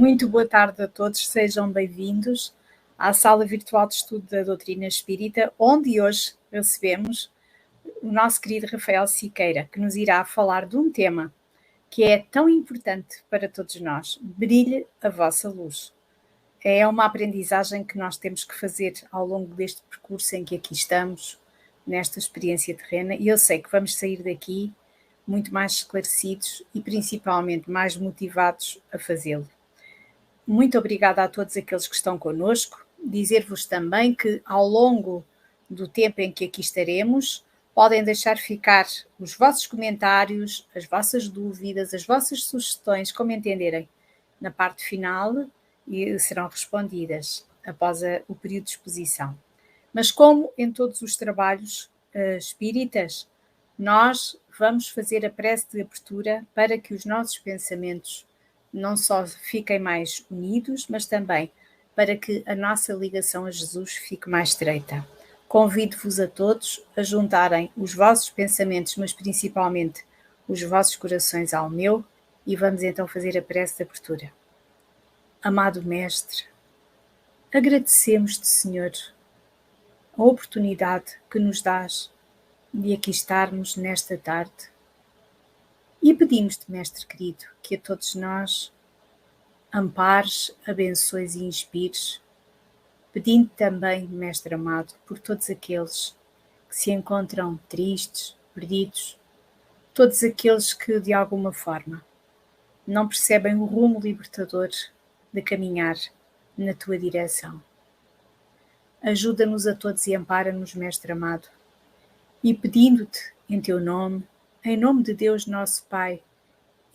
Muito boa tarde a todos, sejam bem-vindos à sala virtual de estudo da doutrina espírita, onde hoje recebemos o nosso querido Rafael Siqueira, que nos irá falar de um tema que é tão importante para todos nós: brilhe a vossa luz. É uma aprendizagem que nós temos que fazer ao longo deste percurso em que aqui estamos, nesta experiência terrena, e eu sei que vamos sair daqui muito mais esclarecidos e principalmente mais motivados a fazê-lo. Muito obrigada a todos aqueles que estão connosco. Dizer-vos também que ao longo do tempo em que aqui estaremos, podem deixar ficar os vossos comentários, as vossas dúvidas, as vossas sugestões, como entenderem, na parte final, e serão respondidas após o período de exposição. Mas como em todos os trabalhos espíritas, nós vamos fazer a prece de abertura para que os nossos pensamentos não só fiquem mais unidos, mas também para que a nossa ligação a Jesus fique mais estreita. Convido-vos a todos a juntarem os vossos pensamentos, mas principalmente os vossos corações ao meu, e vamos então fazer a prece de abertura. Amado Mestre, agradecemos-te, Senhor, a oportunidade que nos dás de aqui estarmos nesta tarde. E pedimos-te, Mestre querido, que a todos nós ampares, abençoes e inspires, pedindo também, Mestre amado, por todos aqueles que se encontram tristes, perdidos, todos aqueles que, de alguma forma, não percebem o rumo libertador de caminhar na tua direção. Ajuda-nos a todos e ampara-nos, Mestre amado, e pedindo-te, em teu nome, em nome de Deus, nosso Pai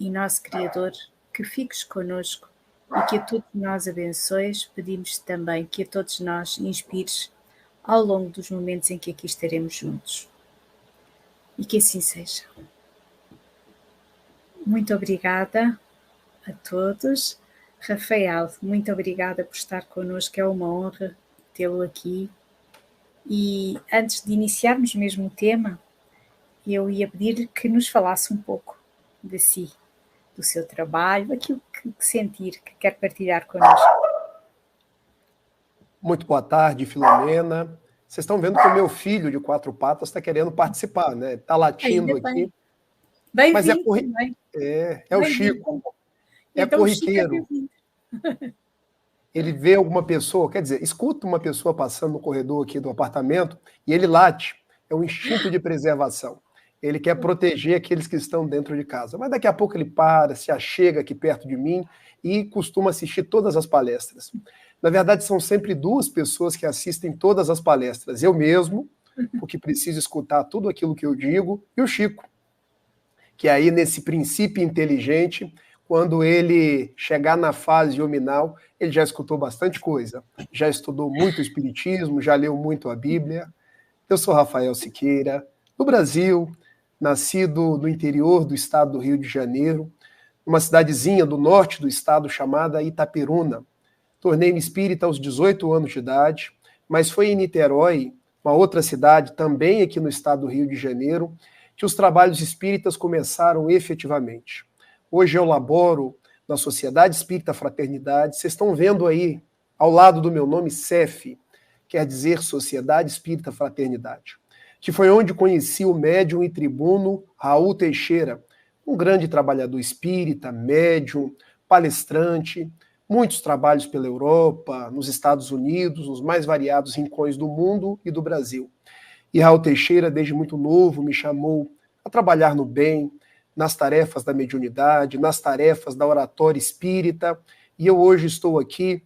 e nosso Criador, que fiques conosco e que a todos nós abençoes, pedimos também que a todos nós inspires ao longo dos momentos em que aqui estaremos juntos. E que assim seja. Muito obrigada a todos. Rafael, muito obrigada por estar connosco, é uma honra tê-lo aqui. E antes de iniciarmos mesmo o tema, eu ia pedir-lhe que nos falasse um pouco de si, do seu trabalho, aquilo que sentir, que quer partilhar connosco. Muito boa tarde, Filomena. Vocês estão vendo que o meu filho de 4 patas está querendo participar, né? Está latindo aqui. Mas é o Chico. É então, corriqueiro. Ele vê alguma pessoa, quer dizer, escuta uma pessoa passando no corredor aqui do apartamento e ele late. É um instinto de preservação. Ele quer proteger aqueles que estão dentro de casa. Mas daqui a pouco ele para, se achega aqui perto de mim e costuma assistir todas as palestras. Na verdade, são sempre 2 pessoas que assistem todas as palestras. Eu mesmo, porque preciso escutar tudo aquilo que eu digo, e o Chico, que aí nesse princípio inteligente, quando ele chegar na fase hominal, ele já escutou bastante coisa. Já estudou muito o Espiritismo, já leu muito a Bíblia. Eu sou Rafael Siqueira, do Brasil, nascido no interior do estado do Rio de Janeiro, uma cidadezinha do norte do estado chamada Itaperuna. Tornei-me espírita aos 18 anos de idade, mas foi em Niterói, uma outra cidade também aqui no estado do Rio de Janeiro, que os trabalhos espíritas começaram efetivamente. Hoje eu laboro na Sociedade Espírita Fraternidade. Vocês estão vendo aí, ao lado do meu nome, SEF, quer dizer Sociedade Espírita Fraternidade, que foi onde conheci o médium e tribuno Raul Teixeira, um grande trabalhador espírita, médium, palestrante, muitos trabalhos pela Europa, nos Estados Unidos, nos mais variados rincões do mundo e do Brasil. E Raul Teixeira, desde muito novo, me chamou a trabalhar no bem, nas tarefas da mediunidade, nas tarefas da oratória espírita, e eu hoje estou aqui,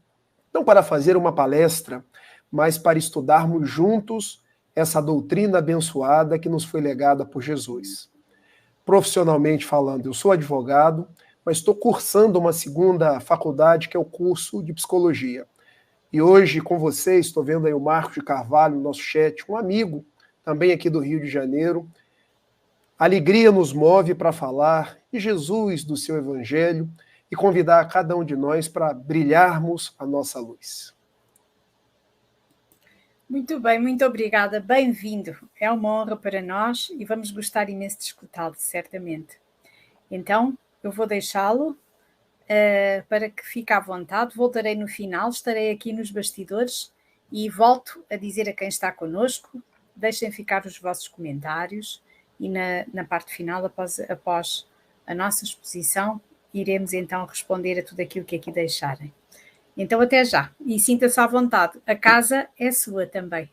não para fazer uma palestra, mas para estudarmos juntos essa doutrina abençoada que nos foi legada por Jesus. Profissionalmente falando, eu sou advogado, mas estou cursando uma segunda faculdade, que é o curso de psicologia. E hoje, com vocês, estou vendo aí o Marcos de Carvalho no nosso chat, um amigo, também aqui do Rio de Janeiro. A alegria nos move para falar de Jesus, do seu Evangelho, e convidar cada um de nós para brilharmos a nossa luz. Muito bem, muito obrigada, bem-vindo. É uma honra para nós e vamos gostar imenso de escutá-lo, certamente. Então, eu vou deixá-lo para que fique à vontade. Voltarei no final, estarei aqui nos bastidores e volto a dizer a quem está connosco, deixem ficar os vossos comentários e na parte final, após a nossa exposição, iremos então responder a tudo aquilo que aqui deixarem. Então até já, e sinta-se à vontade, a casa é sua também,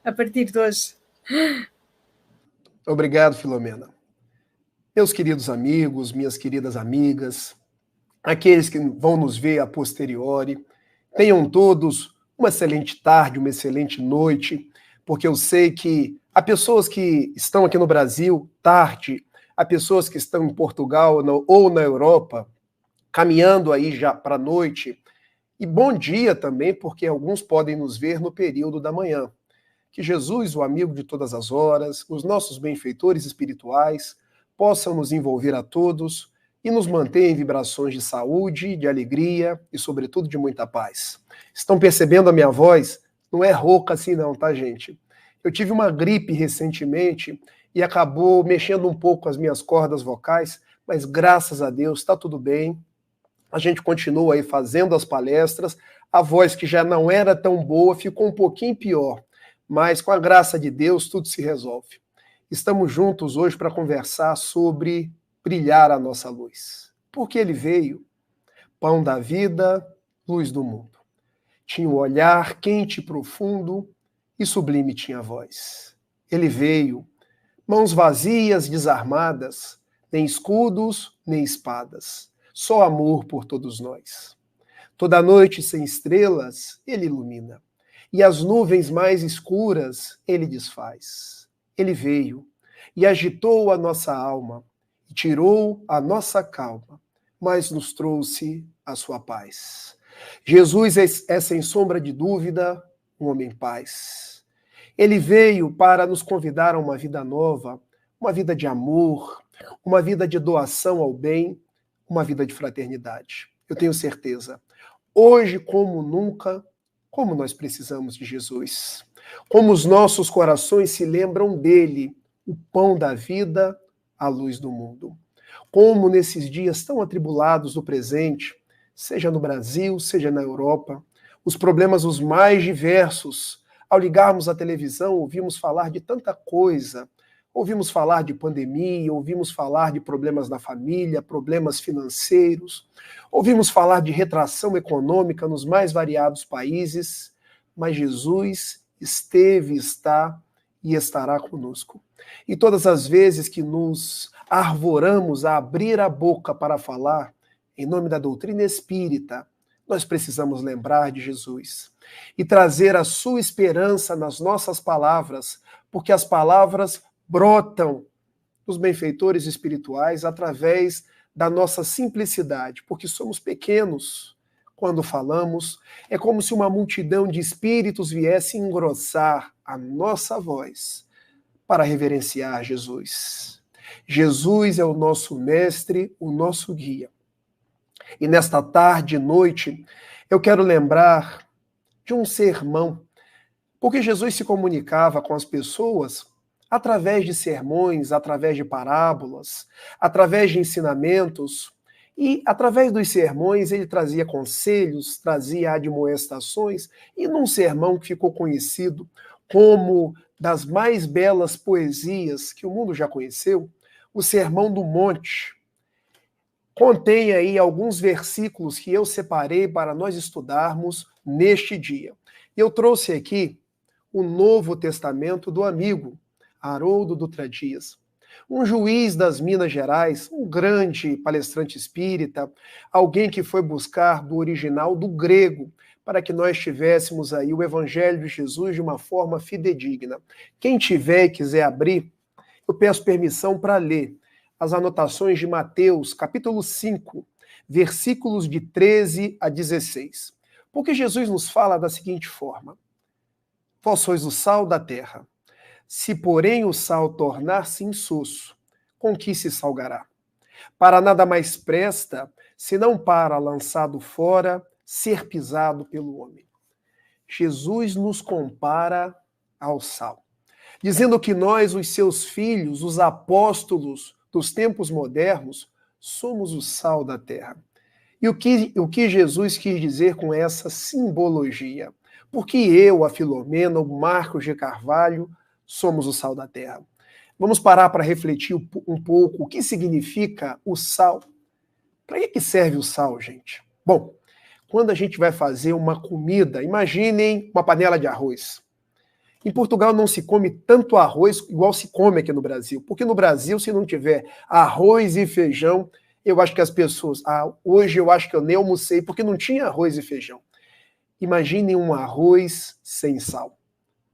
a partir de hoje. Obrigado, Filomena. Meus queridos amigos, minhas queridas amigas, aqueles que vão nos ver a posteriori, tenham todos uma excelente tarde, uma excelente noite, porque eu sei que há pessoas que estão aqui no Brasil tarde, há pessoas que estão em Portugal ou na Europa, caminhando aí já para a noite. E bom dia também, porque alguns podem nos ver no período da manhã. Que Jesus, o amigo de todas as horas, os nossos benfeitores espirituais, possam nos envolver a todos e nos manter em vibrações de saúde, de alegria e, sobretudo, de muita paz. Estão percebendo a minha voz? Não é rouca assim não, tá, gente? Eu tive uma gripe recentemente e acabou mexendo um pouco as minhas cordas vocais, mas graças a Deus está tudo bem. A gente continua aí fazendo as palestras, a voz que já não era tão boa ficou um pouquinho pior, mas com a graça de Deus tudo se resolve. Estamos juntos hoje para conversar sobre brilhar a nossa luz. Porque ele veio, pão da vida, luz do mundo. Tinha o olhar quente e profundo e sublime tinha a voz. Ele veio, mãos vazias, desarmadas, nem escudos, nem espadas, só amor por todos nós. Toda noite sem estrelas, ele ilumina, e as nuvens mais escuras ele desfaz. Ele veio e agitou a nossa alma, e tirou a nossa calma, mas nos trouxe a sua paz. Jesus é, sem sombra de dúvida, um homem paz. Ele veio para nos convidar a uma vida nova, uma vida de amor, uma vida de doação ao bem, uma vida de fraternidade. Eu tenho certeza, hoje como nunca, como nós precisamos de Jesus. Como os nossos corações se lembram dele, o pão da vida, a luz do mundo. Como nesses dias tão atribulados do presente, seja no Brasil, seja na Europa, os problemas os mais diversos, ao ligarmos a televisão, ouvimos falar de tanta coisa, ouvimos falar de pandemia, ouvimos falar de problemas na família, problemas financeiros, ouvimos falar de retração econômica nos mais variados países, mas Jesus esteve, está e estará conosco. E todas as vezes que nos arvoramos a abrir a boca para falar em nome da doutrina espírita, nós precisamos lembrar de Jesus e trazer a sua esperança nas nossas palavras, porque as palavras brotam dos benfeitores espirituais através da nossa simplicidade, porque somos pequenos quando falamos. É como se uma multidão de espíritos viesse engrossar a nossa voz para reverenciar Jesus. Jesus é o nosso mestre, o nosso guia. E nesta tarde e noite, eu quero lembrar de um sermão, porque Jesus se comunicava com as pessoas através de sermões, através de parábolas, através de ensinamentos, e através dos sermões ele trazia conselhos, trazia admoestações, e num sermão que ficou conhecido como das mais belas poesias que o mundo já conheceu, o Sermão do Monte, contém aí alguns versículos que eu separei para nós estudarmos neste dia. Eu trouxe aqui o Novo Testamento do amigo Haroldo Dutra Dias, um juiz das Minas Gerais, um grande palestrante espírita, alguém que foi buscar do original do grego, para que nós tivéssemos aí o Evangelho de Jesus de uma forma fidedigna. Quem tiver e quiser abrir, eu peço permissão para ler as anotações de Mateus, capítulo 5, versículos de 13 a 16. Porque Jesus nos fala da seguinte forma: vós sois o sal da terra. Se, porém, o sal tornar-se insosso, com que se salgará? Para nada mais presta, senão para, lançado fora, ser pisado pelo homem. Jesus nos compara ao sal, dizendo que nós, os seus filhos, os apóstolos dos tempos modernos, somos o sal da terra. E o que Jesus quis dizer com essa simbologia? Porque eu, a Filomena, o Marcos de Carvalho, somos o sal da terra. Vamos parar para refletir um pouco o que significa o sal. Para que serve o sal, gente? Bom, quando a gente vai fazer uma comida, imaginem uma panela de arroz. Em Portugal não se come tanto arroz igual se come aqui no Brasil, porque no Brasil, se não tiver arroz e feijão, eu acho que as pessoas, hoje eu acho que eu nem almocei, porque não tinha arroz e feijão. Imaginem um arroz sem sal.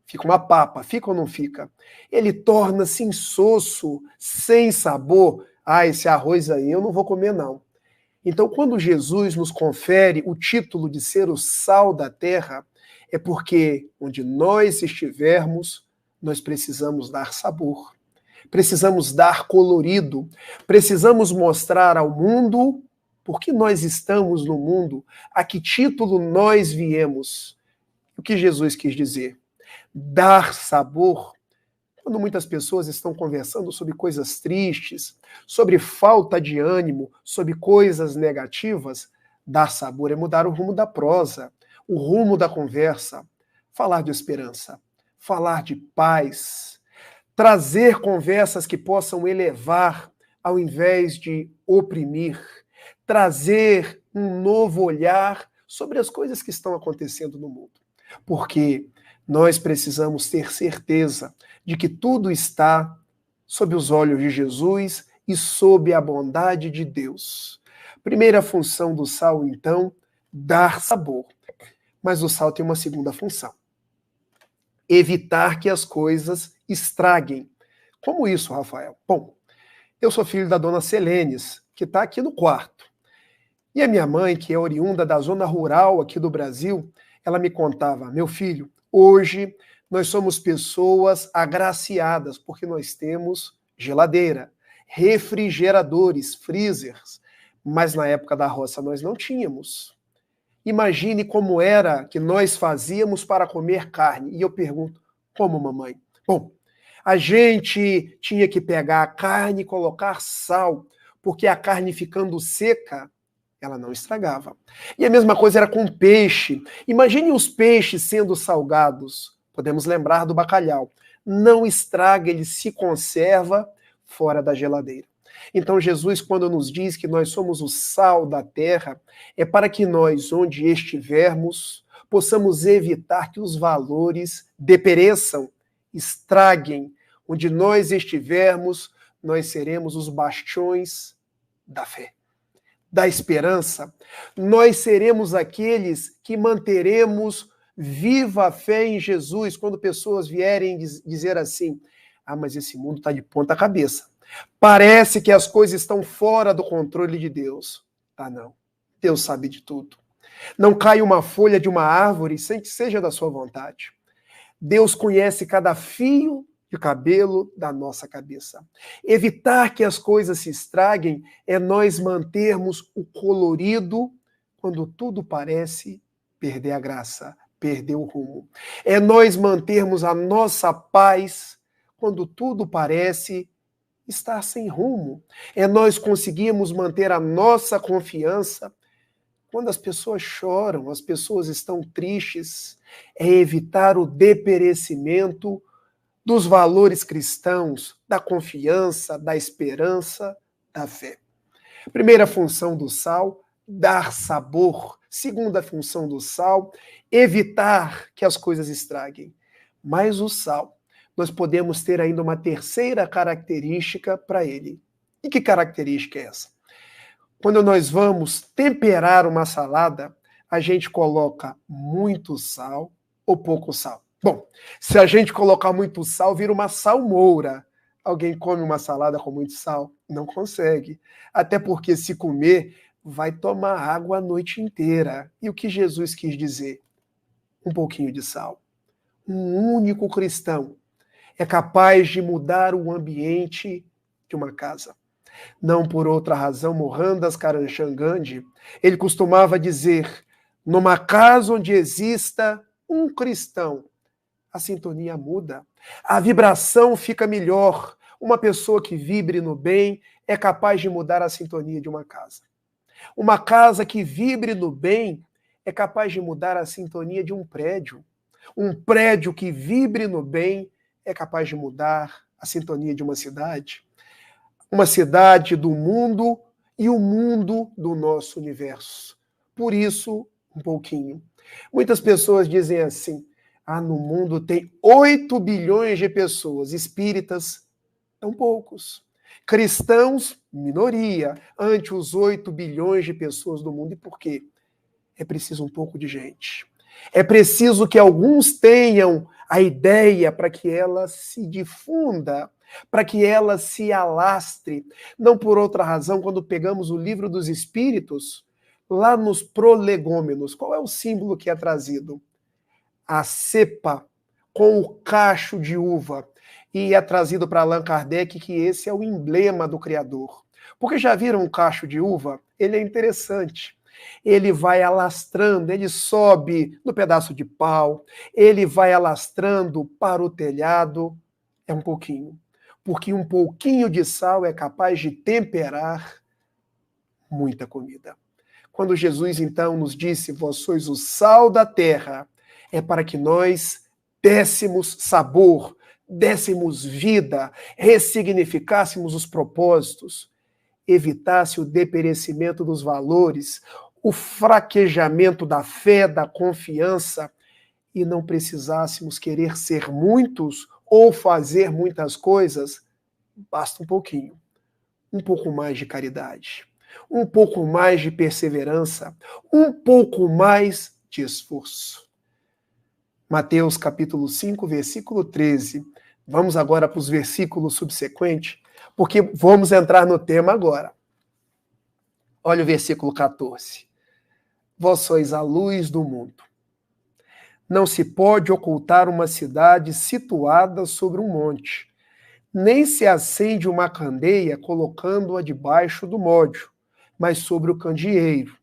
Fica uma papa, fica ou não fica? Ele torna-se insosso, sem sabor. Esse arroz aí eu não vou comer não. Então, quando Jesus nos confere o título de ser o sal da terra, é porque onde nós estivermos, nós precisamos dar sabor, precisamos dar colorido, precisamos mostrar ao mundo por que nós estamos no mundo, a que título nós viemos. O que Jesus quis dizer? Dar sabor. Quando muitas pessoas estão conversando sobre coisas tristes, sobre falta de ânimo, sobre coisas negativas, dar sabor é mudar o rumo da prosa, o rumo da conversa, falar de esperança, falar de paz, trazer conversas que possam elevar ao invés de oprimir, trazer um novo olhar sobre as coisas que estão acontecendo no mundo. Porque nós precisamos ter certeza de que tudo está sob os olhos de Jesus e sob a bondade de Deus. Primeira função do sal, então, dar sabor. Mas o sal tem uma segunda função: evitar que as coisas estraguem. Como isso, Rafael? Bom, eu sou filho da dona Selenes, que está aqui no quarto. E a minha mãe, que é oriunda da zona rural aqui do Brasil, ela me contava: meu filho, hoje nós somos pessoas agraciadas, porque nós temos geladeira, refrigeradores, freezers, mas na época da roça nós não tínhamos. Imagine como era que nós fazíamos para comer carne. E eu pergunto: como, mamãe? Bom, a gente tinha que pegar a carne e colocar sal, porque a carne ficando seca, ela não estragava. E a mesma coisa era com peixe. Imagine os peixes sendo salgados. Podemos lembrar do bacalhau. Não estraga, ele se conserva fora da geladeira. Então Jesus, quando nos diz que nós somos o sal da terra, é para que nós, onde estivermos, possamos evitar que os valores depereçam, estraguem. Onde nós estivermos, nós seremos os bastiões da fé, da esperança. Nós seremos aqueles que manteremos viva a fé em Jesus quando pessoas vierem dizer assim: mas esse mundo está de ponta cabeça. Parece que as coisas estão fora do controle de Deus. Não. Deus sabe de tudo. Não cai uma folha de uma árvore sem que seja da sua vontade. Deus conhece cada fio de cabelo da nossa cabeça. Evitar que as coisas se estraguem é nós mantermos o colorido quando tudo parece perder a graça, perder o rumo. É nós mantermos a nossa paz quando tudo parece estar sem rumo. É nós conseguirmos manter a nossa confiança quando as pessoas choram, as pessoas estão tristes. É evitar o deperecimento dos valores cristãos, da confiança, da esperança, da fé. Primeira função do sal, dar sabor. Segunda função do sal, evitar que as coisas estraguem. Mas o sal, nós podemos ter ainda uma terceira característica para ele. E que característica é essa? Quando nós vamos temperar uma salada, a gente coloca muito sal ou pouco sal. Bom, se a gente colocar muito sal, vira uma salmoura. Alguém come uma salada com muito sal? Não consegue. Até porque se comer, vai tomar água a noite inteira. E o que Jesus quis dizer? Um pouquinho de sal. Um único cristão é capaz de mudar o ambiente de uma casa. Não por outra razão, Mohandas Karamchand Gandhi, ele costumava dizer: numa casa onde exista um cristão, a sintonia muda, a vibração fica melhor. Uma pessoa que vibre no bem é capaz de mudar a sintonia de uma casa. Uma casa que vibre no bem é capaz de mudar a sintonia de um prédio. Um prédio que vibre no bem é capaz de mudar a sintonia de uma cidade. Uma cidade do mundo e o mundo do nosso universo. Por isso, um pouquinho. Muitas pessoas dizem assim: no mundo tem 8 bilhões de pessoas. Espíritas, são poucos. Cristãos, minoria, ante os 8 bilhões de pessoas do mundo. E por quê? É preciso um pouco de gente. É preciso que alguns tenham a ideia para que ela se difunda, para que ela se alastre. Não por outra razão, quando pegamos o livro dos Espíritos, lá nos prolegômenos, qual é o símbolo que é trazido? A cepa com o cacho de uva. E é trazido para Allan Kardec que esse é o emblema do Criador. Porque já viram um cacho de uva? Ele é interessante. Ele vai alastrando, ele sobe no pedaço de pau, ele vai alastrando para o telhado. É um pouquinho. Porque um pouquinho de sal é capaz de temperar muita comida. Quando Jesus, então, nos disse: vós sois o sal da terra, é para que nós dessemos sabor, dessemos vida, ressignificássemos os propósitos, evitasse o deperecimento dos valores, o fraquejamento da fé, da confiança, e não precisássemos querer ser muitos ou fazer muitas coisas. Basta um pouquinho, um pouco mais de caridade, um pouco mais de perseverança, um pouco mais de esforço. Mateus capítulo 5, versículo 13. Vamos agora para os versículos subsequentes, porque vamos entrar no tema agora. Olha o versículo 14. Vós sois a luz do mundo. Não se pode ocultar uma cidade situada sobre um monte, nem se acende uma candeia colocando-a debaixo do módio, mas sobre o candeeiro.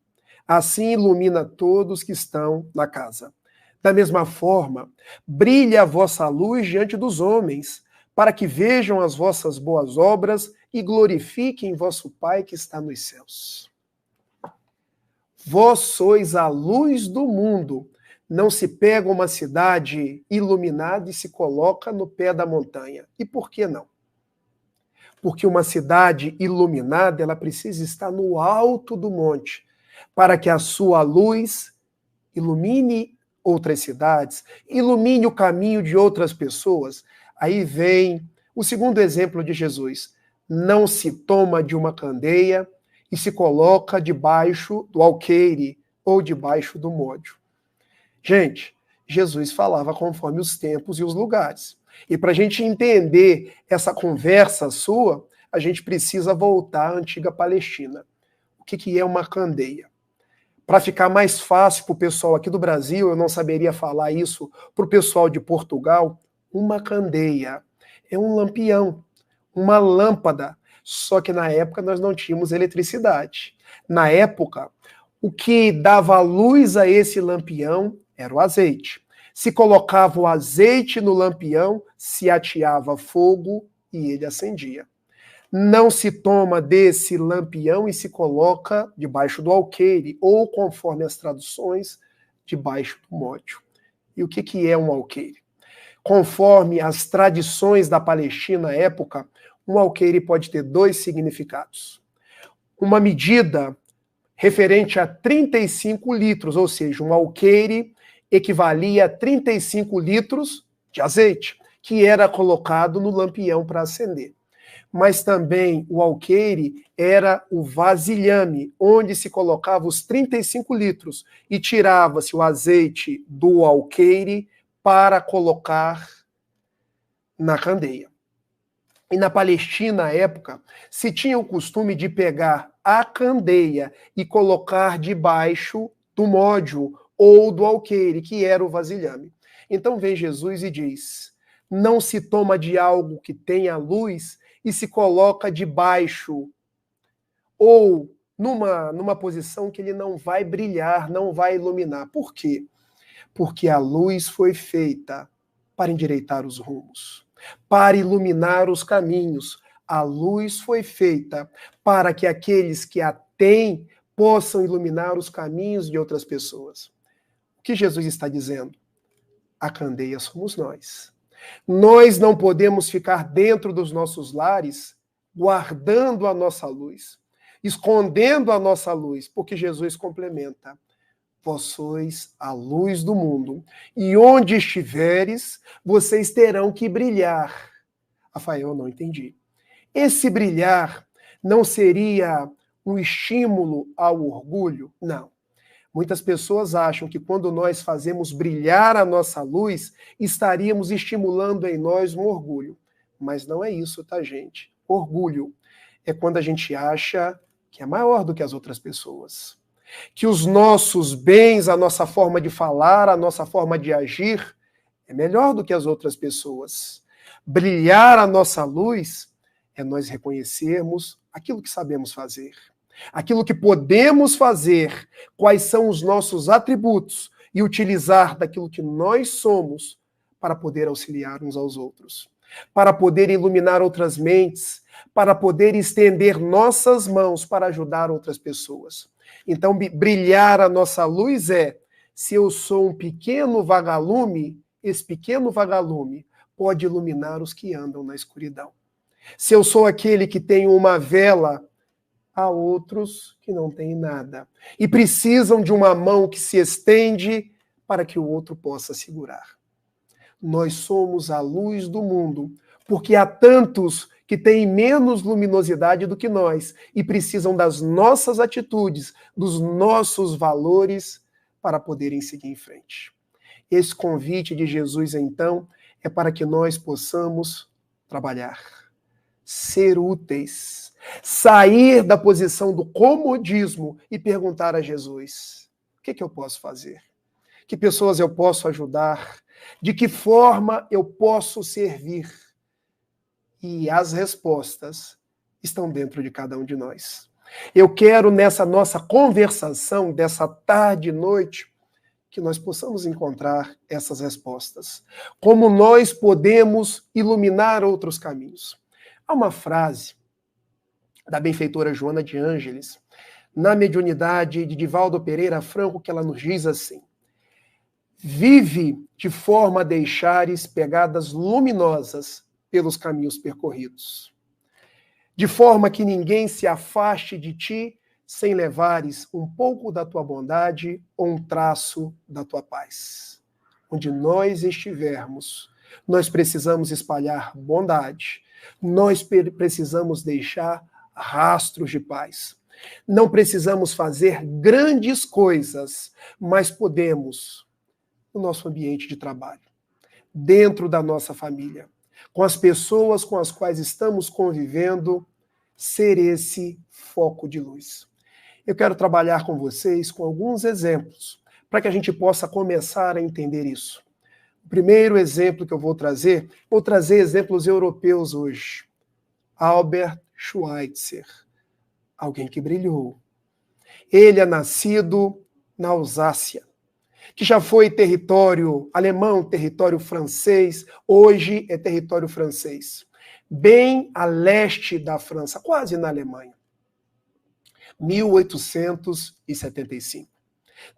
Assim ilumina todos que estão na casa. Da mesma forma, brilhe a vossa luz diante dos homens, para que vejam as vossas boas obras e glorifiquem vosso Pai que está nos céus. Vós sois a luz do mundo. Não se pega uma cidade iluminada e se coloca no pé da montanha. E por que não? Porque uma cidade iluminada, ela precisa estar no alto do monte, para que a sua luz ilumine outras cidades, ilumine o caminho de outras pessoas. Aí vem o segundo exemplo de Jesus. Não se toma de uma candeia e se coloca debaixo do alqueire ou debaixo do módio. Gente, Jesus falava conforme os tempos e os lugares. E para a gente entender essa conversa sua, a gente precisa voltar à antiga Palestina. O que é uma candeia? Para ficar mais fácil para o pessoal aqui do Brasil, eu não saberia falar isso para o pessoal de Portugal, uma candeia é um lampião, uma lâmpada. Só que na época nós não tínhamos eletricidade. Na época, o que dava luz a esse lampião era o azeite. Se colocava o azeite no lampião, se ateava fogo e ele acendia. Não se toma desse lampião e se coloca debaixo do alqueire, ou, conforme as traduções, debaixo do módio. E o que é um alqueire? Conforme as tradições da Palestina à época, um alqueire pode ter 2 significados. Uma medida referente a 35 litros, ou seja, um alqueire equivalia a 35 litros de azeite, que era colocado no lampião para acender. Mas também o alqueire era o vasilhame, onde se colocava os 35 litros e tirava-se o azeite do alqueire para colocar na candeia. E na Palestina, à época, se tinha o costume de pegar a candeia e colocar debaixo do módio ou do alqueire, que era o vasilhame. Então vem Jesus e diz: não se toma de algo que tenha luz e se coloca debaixo ou numa posição que ele não vai brilhar, não vai iluminar. Por quê? Porque a luz foi feita para endireitar os rumos, para iluminar os caminhos. A luz foi feita para que aqueles que a têm possam iluminar os caminhos de outras pessoas. O que Jesus está dizendo? A candeia somos nós. Nós não podemos ficar dentro dos nossos lares guardando a nossa luz, escondendo a nossa luz, porque Jesus complementa: vós sois a luz do mundo, e onde estiveres, vocês terão que brilhar. Rafael, não entendi. Esse brilhar não seria um estímulo ao orgulho? Não. Muitas pessoas acham que quando nós fazemos brilhar a nossa luz, estaríamos estimulando em nós um orgulho. Mas não é isso, tá, gente? Orgulho é quando a gente acha que é maior do que as outras pessoas. Que os nossos bens, a nossa forma de falar, a nossa forma de agir é melhor do que as outras pessoas. Brilhar a nossa luz é nós reconhecermos aquilo que sabemos fazer, aquilo que podemos fazer, quais são os nossos atributos e utilizar daquilo que nós somos para poder auxiliar uns aos outros, para poder iluminar outras mentes, para poder estender nossas mãos para ajudar outras pessoas. Então, brilhar a nossa luz é, se eu sou um pequeno vagalume, esse pequeno vagalume pode iluminar os que andam na escuridão. Se eu sou aquele que tem uma vela, há outros que não têm nada e precisam de uma mão que se estende para que o outro possa segurar. Nós somos a luz do mundo, porque há tantos que têm menos luminosidade do que nós e precisam das nossas atitudes, dos nossos valores para poderem seguir em frente. Esse convite de Jesus, então, é para que nós possamos trabalhar, ser úteis, sair da posição do comodismo e perguntar a Jesus: o que eu posso fazer? Que pessoas eu posso ajudar? De que forma eu posso servir? E as respostas estão dentro de cada um de nós. Eu quero, nessa nossa conversação, dessa tarde e noite, que nós possamos encontrar essas respostas. Como nós podemos iluminar outros caminhos. Há uma frase da benfeitora Joana de Ângeles, na mediunidade de Divaldo Pereira Franco, que ela nos diz assim: vive de forma a deixares pegadas luminosas pelos caminhos percorridos, de forma que ninguém se afaste de ti sem levares um pouco da tua bondade ou um traço da tua paz. Onde nós estivermos, nós precisamos espalhar bondade, nós precisamos deixar rastros de paz. Não precisamos fazer grandes coisas, mas podemos, no nosso ambiente de trabalho, dentro da nossa família, com as pessoas com as quais estamos convivendo, ser esse foco de luz. Eu quero trabalhar com vocês com alguns exemplos, para que a gente possa começar a entender isso. O primeiro exemplo que eu vou trazer exemplos europeus hoje. Albert Schweitzer, alguém que brilhou. Ele é nascido na Alsácia, que já foi território alemão, território francês, hoje é território francês. Bem a leste da França, quase na Alemanha. 1875.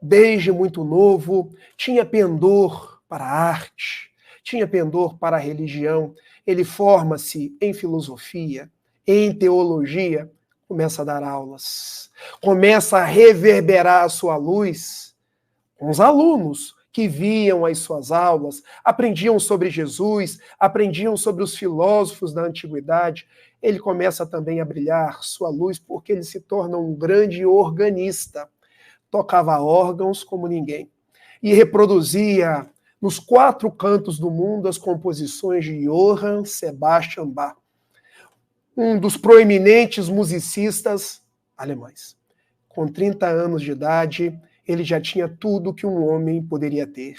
Desde muito novo, tinha pendor para a arte, tinha pendor para a religião. Ele forma-se em filosofia, em teologia, começa a dar aulas, começa a reverberar a sua luz com os alunos que viam as suas aulas, aprendiam sobre Jesus, aprendiam sobre os filósofos da antiguidade. Ele começa também a brilhar sua luz porque ele se torna um grande organista. Tocava órgãos como ninguém e reproduzia nos 4 cantos do mundo as composições de Johann Sebastian Bach, um dos proeminentes musicistas alemães. Com 30 anos de idade, ele já tinha tudo que um homem poderia ter: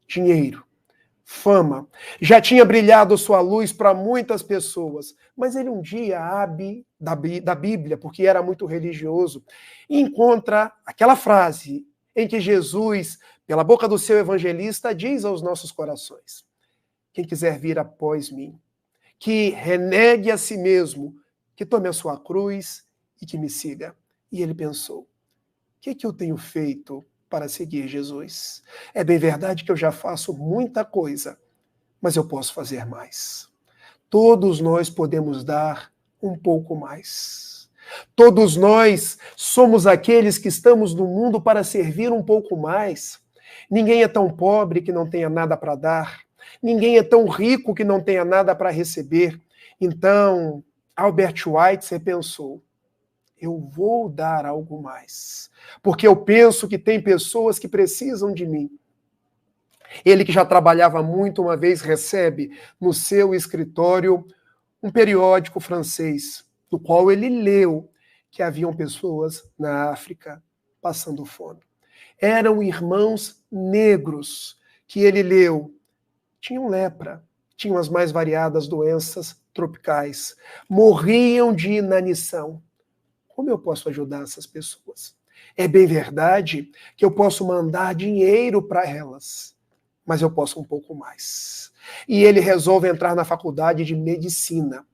dinheiro, fama, já tinha brilhado sua luz para muitas pessoas, mas ele um dia abre da Bíblia, porque era muito religioso, e encontra aquela frase em que Jesus, pela boca do seu evangelista, diz aos nossos corações: quem quiser vir após mim, que renegue a si mesmo, que tome a sua cruz e que me siga. E ele pensou: que eu tenho feito para seguir Jesus? É bem verdade que eu já faço muita coisa, mas eu posso fazer mais. Todos nós podemos dar um pouco mais. Todos nós somos aqueles que estamos no mundo para servir um pouco mais. Ninguém é tão pobre que não tenha nada para dar. Ninguém é tão rico que não tenha nada para receber. Então, Albert Schweitzer pensou: eu vou dar algo mais, porque eu penso que tem pessoas que precisam de mim. Ele, que já trabalhava muito, uma vez recebe no seu escritório um periódico francês, do qual ele leu que haviam pessoas na África passando fome. Eram irmãos negros que ele leu. Tinham lepra, tinham as mais variadas doenças tropicais, morriam de inanição. Como eu posso ajudar essas pessoas? É bem verdade que eu posso mandar dinheiro para elas, mas eu posso um pouco mais. E ele resolve entrar na faculdade de medicina.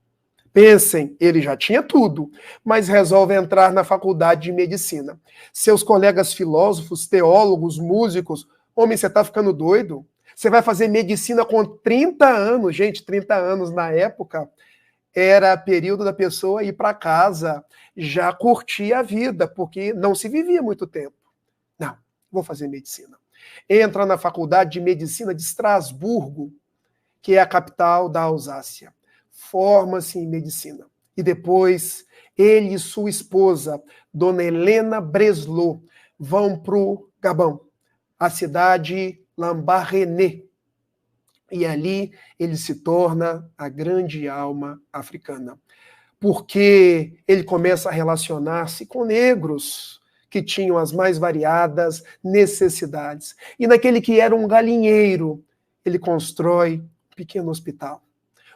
Pensem, ele já tinha tudo, mas resolve entrar na faculdade de medicina. Seus colegas filósofos, teólogos, músicos: homem, você está ficando doido? Você vai fazer medicina com 30 anos. Gente, 30 anos na época era período da pessoa ir para casa, já curtir a vida, porque não se vivia muito tempo. Não, vou fazer medicina. Entra na faculdade de medicina de Estrasburgo, que é a capital da Alsácia. Forma-se em medicina. E depois, ele e sua esposa, Dona Helena Breslot, vão para o Gabão, a cidade Lambaréné. E ali ele se torna a grande alma africana. Porque ele começa a relacionar-se com negros que tinham as mais variadas necessidades. E naquele que era um galinheiro, ele constrói um pequeno hospital,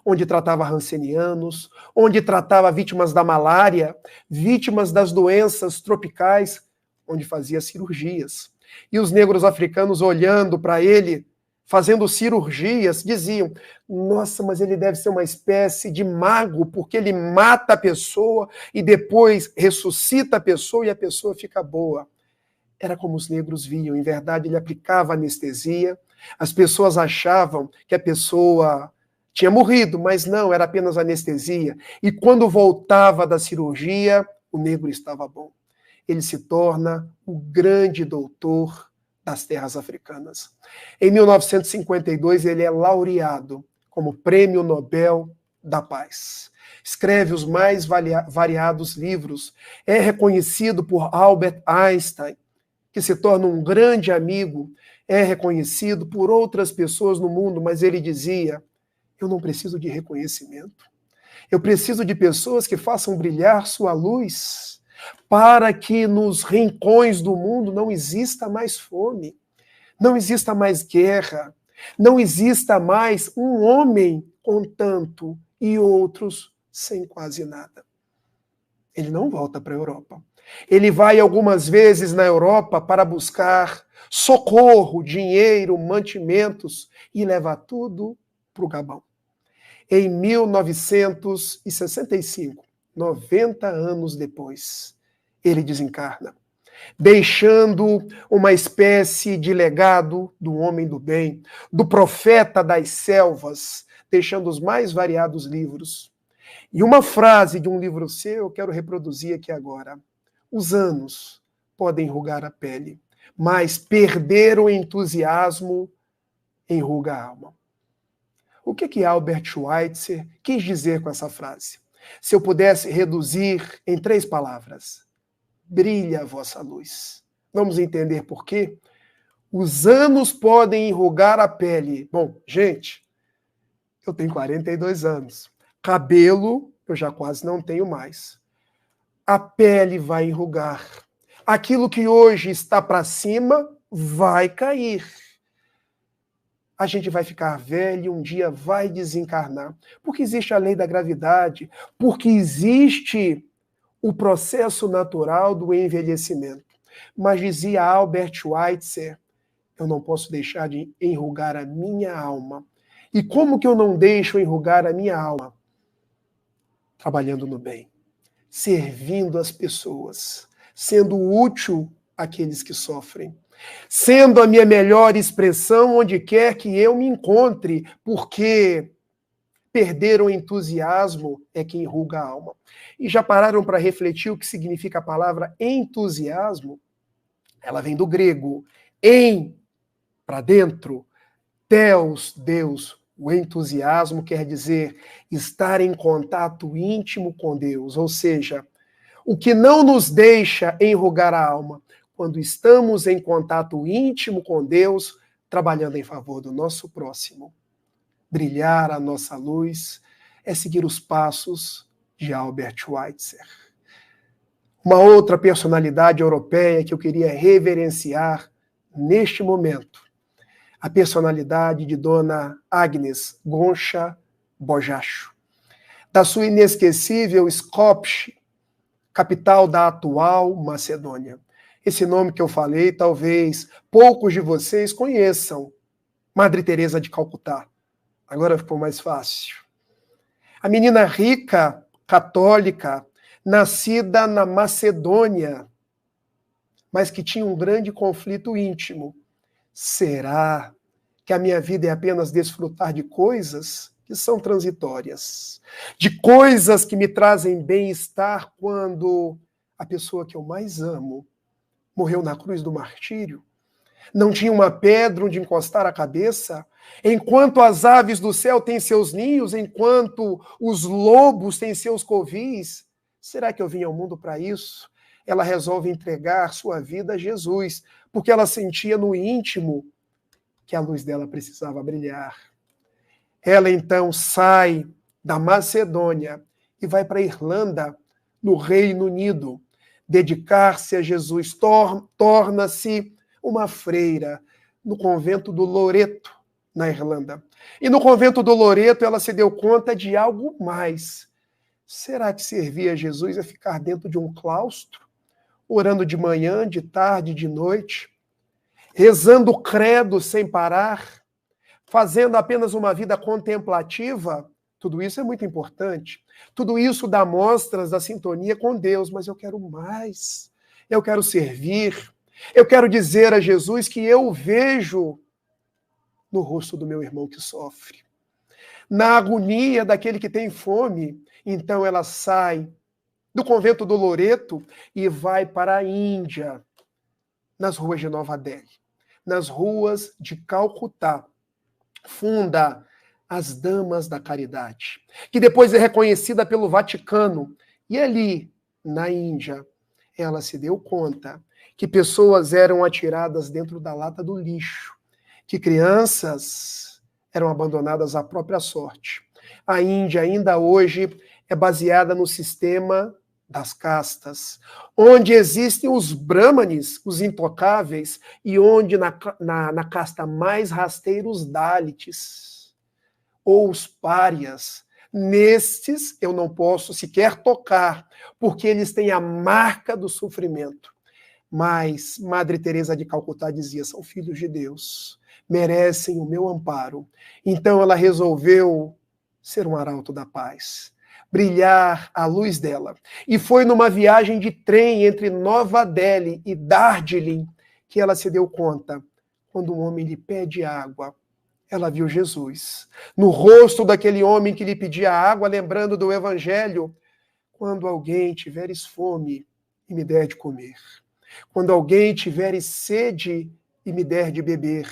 onde tratava rancenianos, onde tratava vítimas da malária, vítimas das doenças tropicais, onde fazia cirurgias. E os negros africanos, olhando para ele, fazendo cirurgias, diziam: nossa, mas ele deve ser uma espécie de mago, porque ele mata a pessoa e depois ressuscita a pessoa e a pessoa fica boa. Era como os negros viam. Em verdade, ele aplicava anestesia. As pessoas achavam que a pessoa tinha morrido, mas não, era apenas anestesia. E quando voltava da cirurgia, o negro estava bom. Ele se torna o grande doutor das terras africanas. Em 1952, ele é laureado como Prêmio Nobel da Paz. Escreve os mais variados livros. É reconhecido por Albert Einstein, que se torna um grande amigo. É reconhecido por outras pessoas no mundo, mas ele dizia: eu não preciso de reconhecimento. Eu preciso de pessoas que façam brilhar sua luz, para que nos rincões do mundo não exista mais fome, não exista mais guerra, não exista mais um homem com tanto e outros sem quase nada. Ele não volta para a Europa. Ele vai algumas vezes na Europa para buscar socorro, dinheiro, mantimentos, e leva tudo para o Gabão. Em 1965, 90 anos depois, ele desencarna, deixando uma espécie de legado do homem do bem, do profeta das selvas, deixando os mais variados livros. E uma frase de um livro seu eu quero reproduzir aqui agora: os anos podem enrugar a pele, mas perder o entusiasmo enruga a alma. O que Albert Schweitzer quis dizer com essa frase? Se eu pudesse reduzir em 3 palavras: brilha a vossa luz. Vamos entender por quê? Os anos podem enrugar a pele. Bom, gente, eu tenho 42 anos. Cabelo eu já quase não tenho mais. A pele vai enrugar. Aquilo que hoje está para cima vai cair. A gente vai ficar velho e um dia vai desencarnar. Porque existe a lei da gravidade, porque existe o processo natural do envelhecimento. Mas dizia Albert Schweitzer: eu não posso deixar de enrugar a minha alma. E como que eu não deixo enrugar a minha alma? Trabalhando no bem, servindo as pessoas, sendo útil aqueles que sofrem, sendo a minha melhor expressão onde quer que eu me encontre, porque perder o entusiasmo é que enruga a alma. E já pararam para refletir o que significa a palavra entusiasmo? Ela vem do grego, para dentro, theos, Deus. O entusiasmo quer dizer estar em contato íntimo com Deus, ou seja, o que não nos deixa enrugar a alma, quando estamos em contato íntimo com Deus, trabalhando em favor do nosso próximo. Brilhar a nossa luz é seguir os passos de Albert Schweitzer. Uma outra personalidade europeia que eu queria reverenciar neste momento, a personalidade de Dona Agnes Goncha Bojacho, da sua inesquecível Skopje, capital da atual Macedônia. Esse nome que eu falei, talvez poucos de vocês conheçam. Madre Teresa de Calcutá. Agora ficou mais fácil. A menina rica, católica, nascida na Macedônia, mas que tinha um grande conflito íntimo. Será que a minha vida é apenas desfrutar de coisas que são transitórias? De coisas que me trazem bem-estar quando a pessoa que eu mais amo morreu na cruz do martírio? Não tinha uma pedra onde encostar a cabeça? Enquanto as aves do céu têm seus ninhos, enquanto os lobos têm seus covis, será que eu vim ao mundo para isso? Ela resolve entregar sua vida a Jesus, porque ela sentia no íntimo que a luz dela precisava brilhar. Ela então sai da Macedônia e vai para a Irlanda, no Reino Unido, dedicar-se a Jesus, torna-se uma freira no convento do Loreto, na Irlanda. E no convento do Loreto ela se deu conta de algo mais. Será que servir a Jesus é ficar dentro de um claustro, orando de manhã, de tarde, de noite, rezando o credo sem parar, fazendo apenas uma vida contemplativa? Tudo isso é muito importante. Tudo isso dá mostras da sintonia com Deus, mas eu quero mais. Eu quero servir. Eu quero dizer a Jesus que eu vejo no rosto do meu irmão que sofre, na agonia daquele que tem fome. Então ela sai do convento do Loreto e vai para a Índia, nas ruas de Nova Delhi, nas ruas de Calcutá. Funda as Damas da Caridade, que depois é reconhecida pelo Vaticano. E ali, na Índia, ela se deu conta que pessoas eram atiradas dentro da lata do lixo, que crianças eram abandonadas à própria sorte. A Índia, ainda hoje, é baseada no sistema das castas, onde existem os brahmanes, os intocáveis, e onde na casta mais rasteira, os Dalits, ou os párias. Nestes eu não posso sequer tocar, porque eles têm a marca do sofrimento. Mas Madre Teresa de Calcutá dizia, são filhos de Deus, merecem o meu amparo. Então ela resolveu ser um arauto da paz, brilhar a luz dela. E foi numa viagem de trem entre Nova Delhi e Darjeeling que ela se deu conta, quando um homem lhe pede água, ela viu Jesus. No rosto daquele homem que lhe pedia água, lembrando do Evangelho, quando alguém tiveres fome e me der de comer, quando alguém tiveres sede e me der de beber,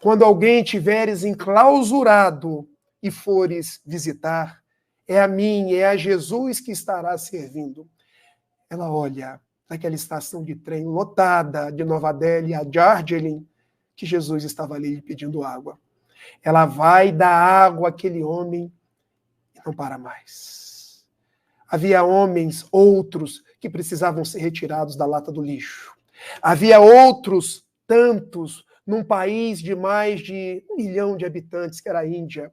quando alguém tiveres enclausurado e fores visitar, é a mim, é a Jesus que estará servindo. Ela olha naquela estação de trem lotada de Nova Delhi a Darjeeling, que Jesus estava ali pedindo água. Ela vai dar água àquele homem e não para mais. Havia homens, outros, que precisavam ser retirados da lata do lixo. Havia outros tantos, num país de mais de 1 milhão de habitantes, que era a Índia,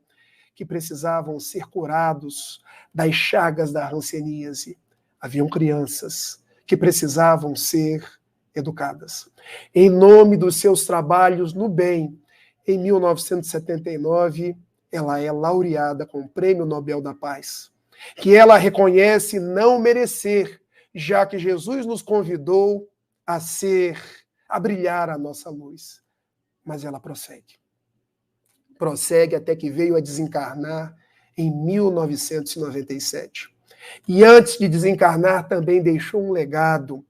que precisavam ser curados das chagas da hanseníase. Haviam crianças que precisavam ser educadas. Em nome dos seus trabalhos no bem, em 1979, ela é laureada com o Prêmio Nobel da Paz, que ela reconhece não merecer, já que Jesus nos convidou a brilhar a nossa luz. Mas ela prossegue. Prossegue até que veio a desencarnar em 1997. E antes de desencarnar, também deixou um legado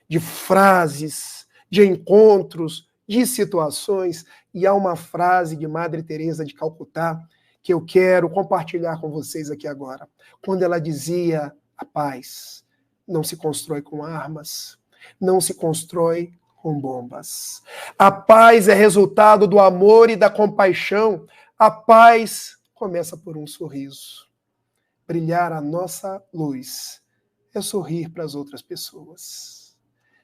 de frases, de encontros, de situações. E há uma frase de Madre Teresa de Calcutá que eu quero compartilhar com vocês aqui agora. Quando ela dizia: a paz não se constrói com armas, não se constrói com bombas. A paz é resultado do amor e da compaixão. A paz começa por um sorriso. Brilhar a nossa luz é sorrir para as outras pessoas.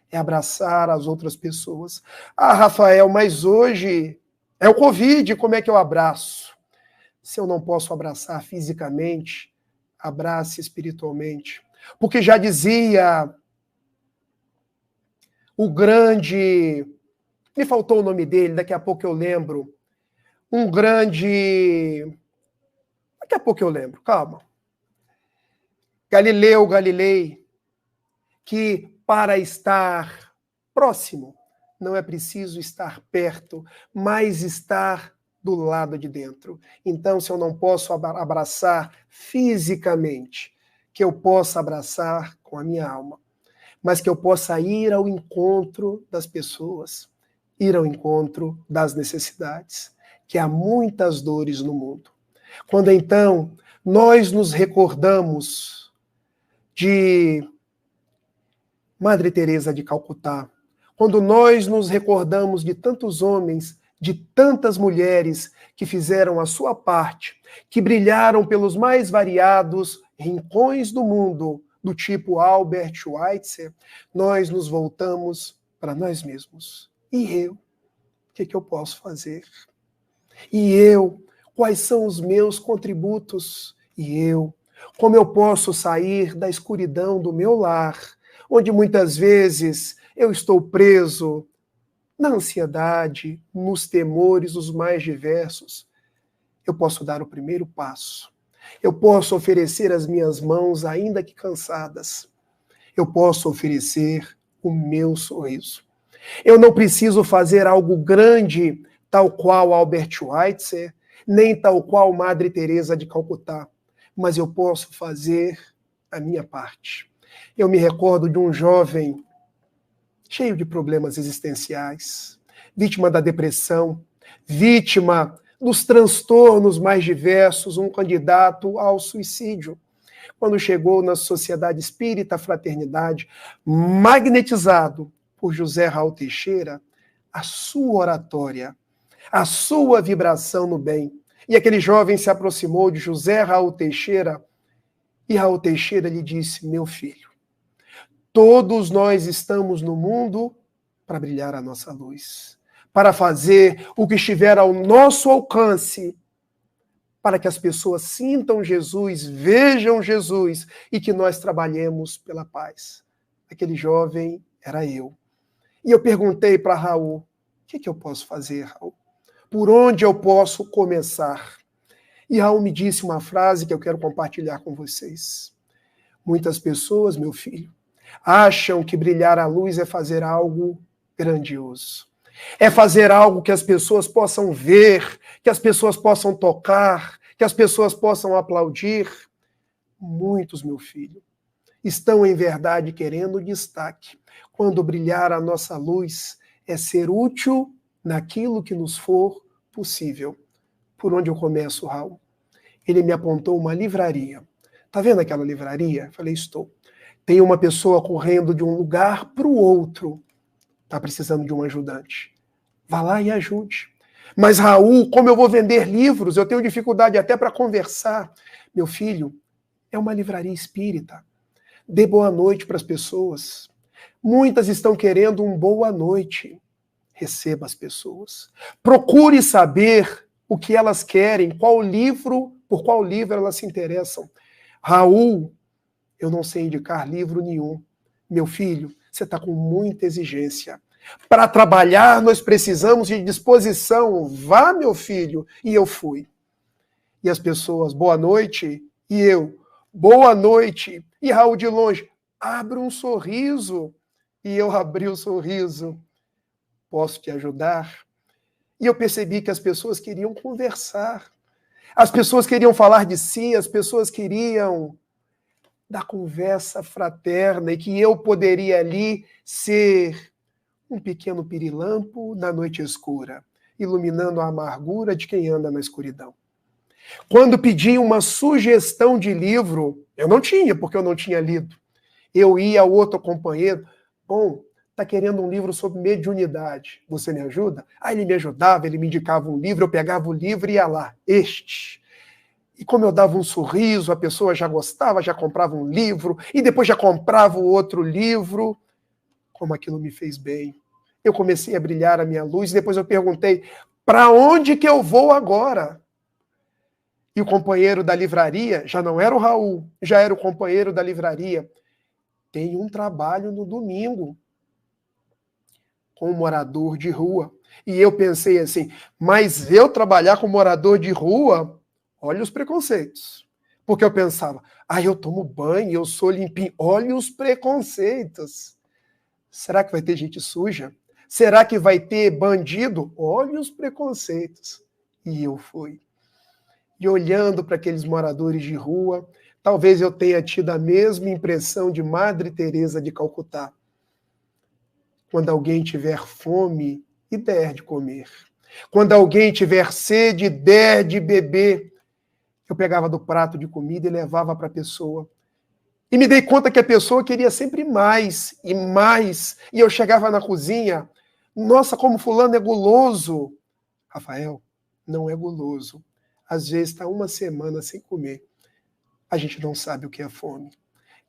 É abraçar as outras pessoas. Ah, Rafael, mas hoje é o Covid, como é que eu abraço? Se eu não posso abraçar fisicamente, abrace espiritualmente. Porque já dizia o grande... Me faltou o nome dele, daqui a pouco eu lembro. Um grande... Daqui a pouco eu lembro, calma. Galileu Galilei, que para estar próximo, não é preciso estar perto, mas estar do lado de dentro. Então, se eu não posso abraçar fisicamente, que eu possa abraçar com a minha alma, mas que eu possa ir ao encontro das pessoas, ir ao encontro das necessidades, que há muitas dores no mundo. Quando então nós nos recordamos de Madre Teresa de Calcutá, quando nós nos recordamos de tantos homens, de tantas mulheres que fizeram a sua parte, que brilharam pelos mais variados rincões do mundo, do tipo Albert Schweitzer, nós nos voltamos para nós mesmos. E eu? O que eu posso fazer? E eu? Quais são os meus contributos? E eu? Como eu posso sair da escuridão do meu lar, onde muitas vezes eu estou preso na ansiedade, nos temores os mais diversos? Eu posso dar o primeiro passo. Eu posso oferecer as minhas mãos, ainda que cansadas. Eu posso oferecer o meu sorriso. Eu não preciso fazer algo grande, tal qual Albert Schweitzer, nem tal qual Madre Teresa de Calcutá, mas eu posso fazer a minha parte. Eu me recordo de um jovem cheio de problemas existenciais, vítima da depressão, vítima dos transtornos mais diversos, um candidato ao suicídio. Quando chegou na Sociedade Espírita Fraternidade, magnetizado por José Raul Teixeira, a sua oratória, a sua vibração no bem. E aquele jovem se aproximou de José Raul Teixeira, e Raul Teixeira lhe disse: meu filho, todos nós estamos no mundo para brilhar a nossa luz, para fazer o que estiver ao nosso alcance, para que as pessoas sintam Jesus, vejam Jesus e que nós trabalhemos pela paz. Aquele jovem era eu. E eu perguntei para Raul: o que eu posso fazer, Raul? Por onde eu posso começar? E Raul me disse uma frase que eu quero compartilhar com vocês. Muitas pessoas, meu filho, acham que brilhar a luz é fazer algo grandioso. É fazer algo que as pessoas possam ver, que as pessoas possam tocar, que as pessoas possam aplaudir. Muitos, meu filho, estão em verdade querendo destaque, quando brilhar a nossa luz é ser útil naquilo que nos for possível. Por onde eu começo, Raul? Ele me apontou uma livraria. Tá vendo aquela livraria? Falei: estou. Tem uma pessoa correndo de um lugar para o outro. Está precisando de um ajudante. Vá lá e ajude. Mas, Raul, como eu vou vender livros? Eu tenho dificuldade até para conversar. Meu filho, é uma livraria espírita. Dê boa noite para as pessoas. Muitas estão querendo um boa noite. Receba as pessoas. Procure saber o que elas querem, por qual livro elas se interessam. Raul, eu não sei indicar livro nenhum. Meu filho, você está com muita exigência. Para trabalhar, nós precisamos de disposição. Vá, meu filho. E eu fui. E as pessoas: boa noite. E eu: boa noite. E Raul de longe: abra um sorriso. E eu abri o sorriso. Posso te ajudar? E eu percebi que as pessoas queriam conversar. As pessoas queriam falar de si, as pessoas queriam da conversa fraterna e que eu poderia ali ser um pequeno pirilampo na noite escura, iluminando a amargura de quem anda na escuridão. Quando pedi uma sugestão de livro, eu não tinha, porque eu não tinha lido. Eu ia ao outro companheiro, bom, está querendo um livro sobre mediunidade, você me ajuda? Aí ele me ajudava, ele me indicava um livro, eu pegava o livro e ia lá, este. E como eu dava um sorriso, a pessoa já gostava, já comprava um livro, e depois já comprava o outro livro. Como aquilo me fez bem. Eu comecei a brilhar a minha luz, e depois eu perguntei, para onde que eu vou agora? E o companheiro da livraria, já não era o Raul, já era o companheiro da livraria. Tem um trabalho no domingo com um morador de rua. E eu pensei assim, mas eu trabalhar com morador de rua, olha os preconceitos. Porque eu pensava, eu tomo banho, eu sou limpinho. Olha os preconceitos. Será que vai ter gente suja? Será que vai ter bandido? Olha os preconceitos. E eu fui. E olhando para aqueles moradores de rua, talvez eu tenha tido a mesma impressão de Madre Teresa de Calcutá. Quando alguém tiver fome e der de comer. Quando alguém tiver sede e der de beber. Eu pegava do prato de comida e levava para a pessoa. E me dei conta que a pessoa queria sempre mais e mais. E eu chegava na cozinha, nossa, como fulano é guloso. Rafael, não é guloso. Às vezes está uma semana sem comer. A gente não sabe o que é fome.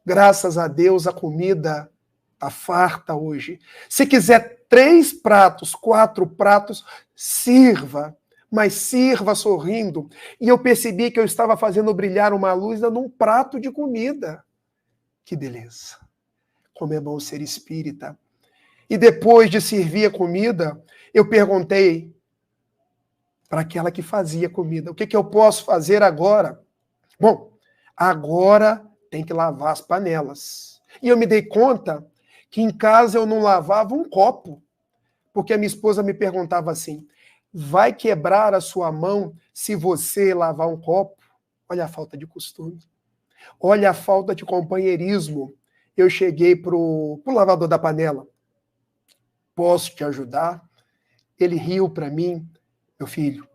Graças a Deus a comida está farta hoje. Se quiser 3 pratos, 4 pratos, sirva. Mas sirva sorrindo. E eu percebi que eu estava fazendo brilhar uma luz num prato de comida. Que beleza! Como é bom ser espírita. E depois de servir a comida, eu perguntei para aquela que fazia comida, o que eu posso fazer agora? Bom, agora tem que lavar as panelas. E eu me dei conta que em casa eu não lavava um copo, porque a minha esposa me perguntava assim, vai quebrar a sua mão se você lavar um copo? Olha a falta de costume. Olha a falta de companheirismo. Eu cheguei pro lavador da panela. Posso te ajudar? Ele riu para mim. Meu filho,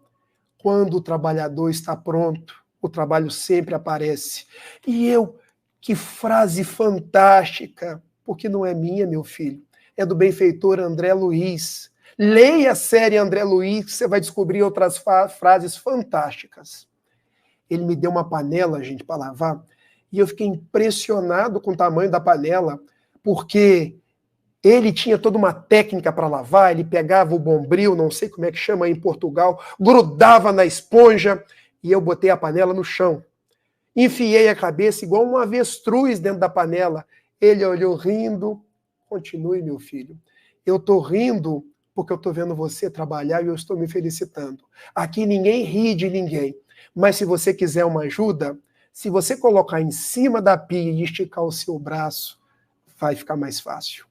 quando o trabalhador está pronto, o trabalho sempre aparece. E eu, que frase fantástica, porque não é minha, meu filho, é do benfeitor André Luiz. Leia a série André Luiz, que você vai descobrir outras frases fantásticas. Ele me deu uma panela, gente, para lavar, e eu fiquei impressionado com o tamanho da panela, porque ele tinha toda uma técnica para lavar, ele pegava o bombril, não sei como é que chama aí em Portugal, grudava na esponja, e eu botei a panela no chão. Enfiei a cabeça igual um avestruz dentro da panela. Ele olhou rindo. Continue, meu filho. Eu estou rindo porque eu estou vendo você trabalhar e eu estou me felicitando. Aqui ninguém ri de ninguém. Mas se você quiser uma ajuda, se você colocar em cima da pia e esticar o seu braço, vai ficar mais fácil.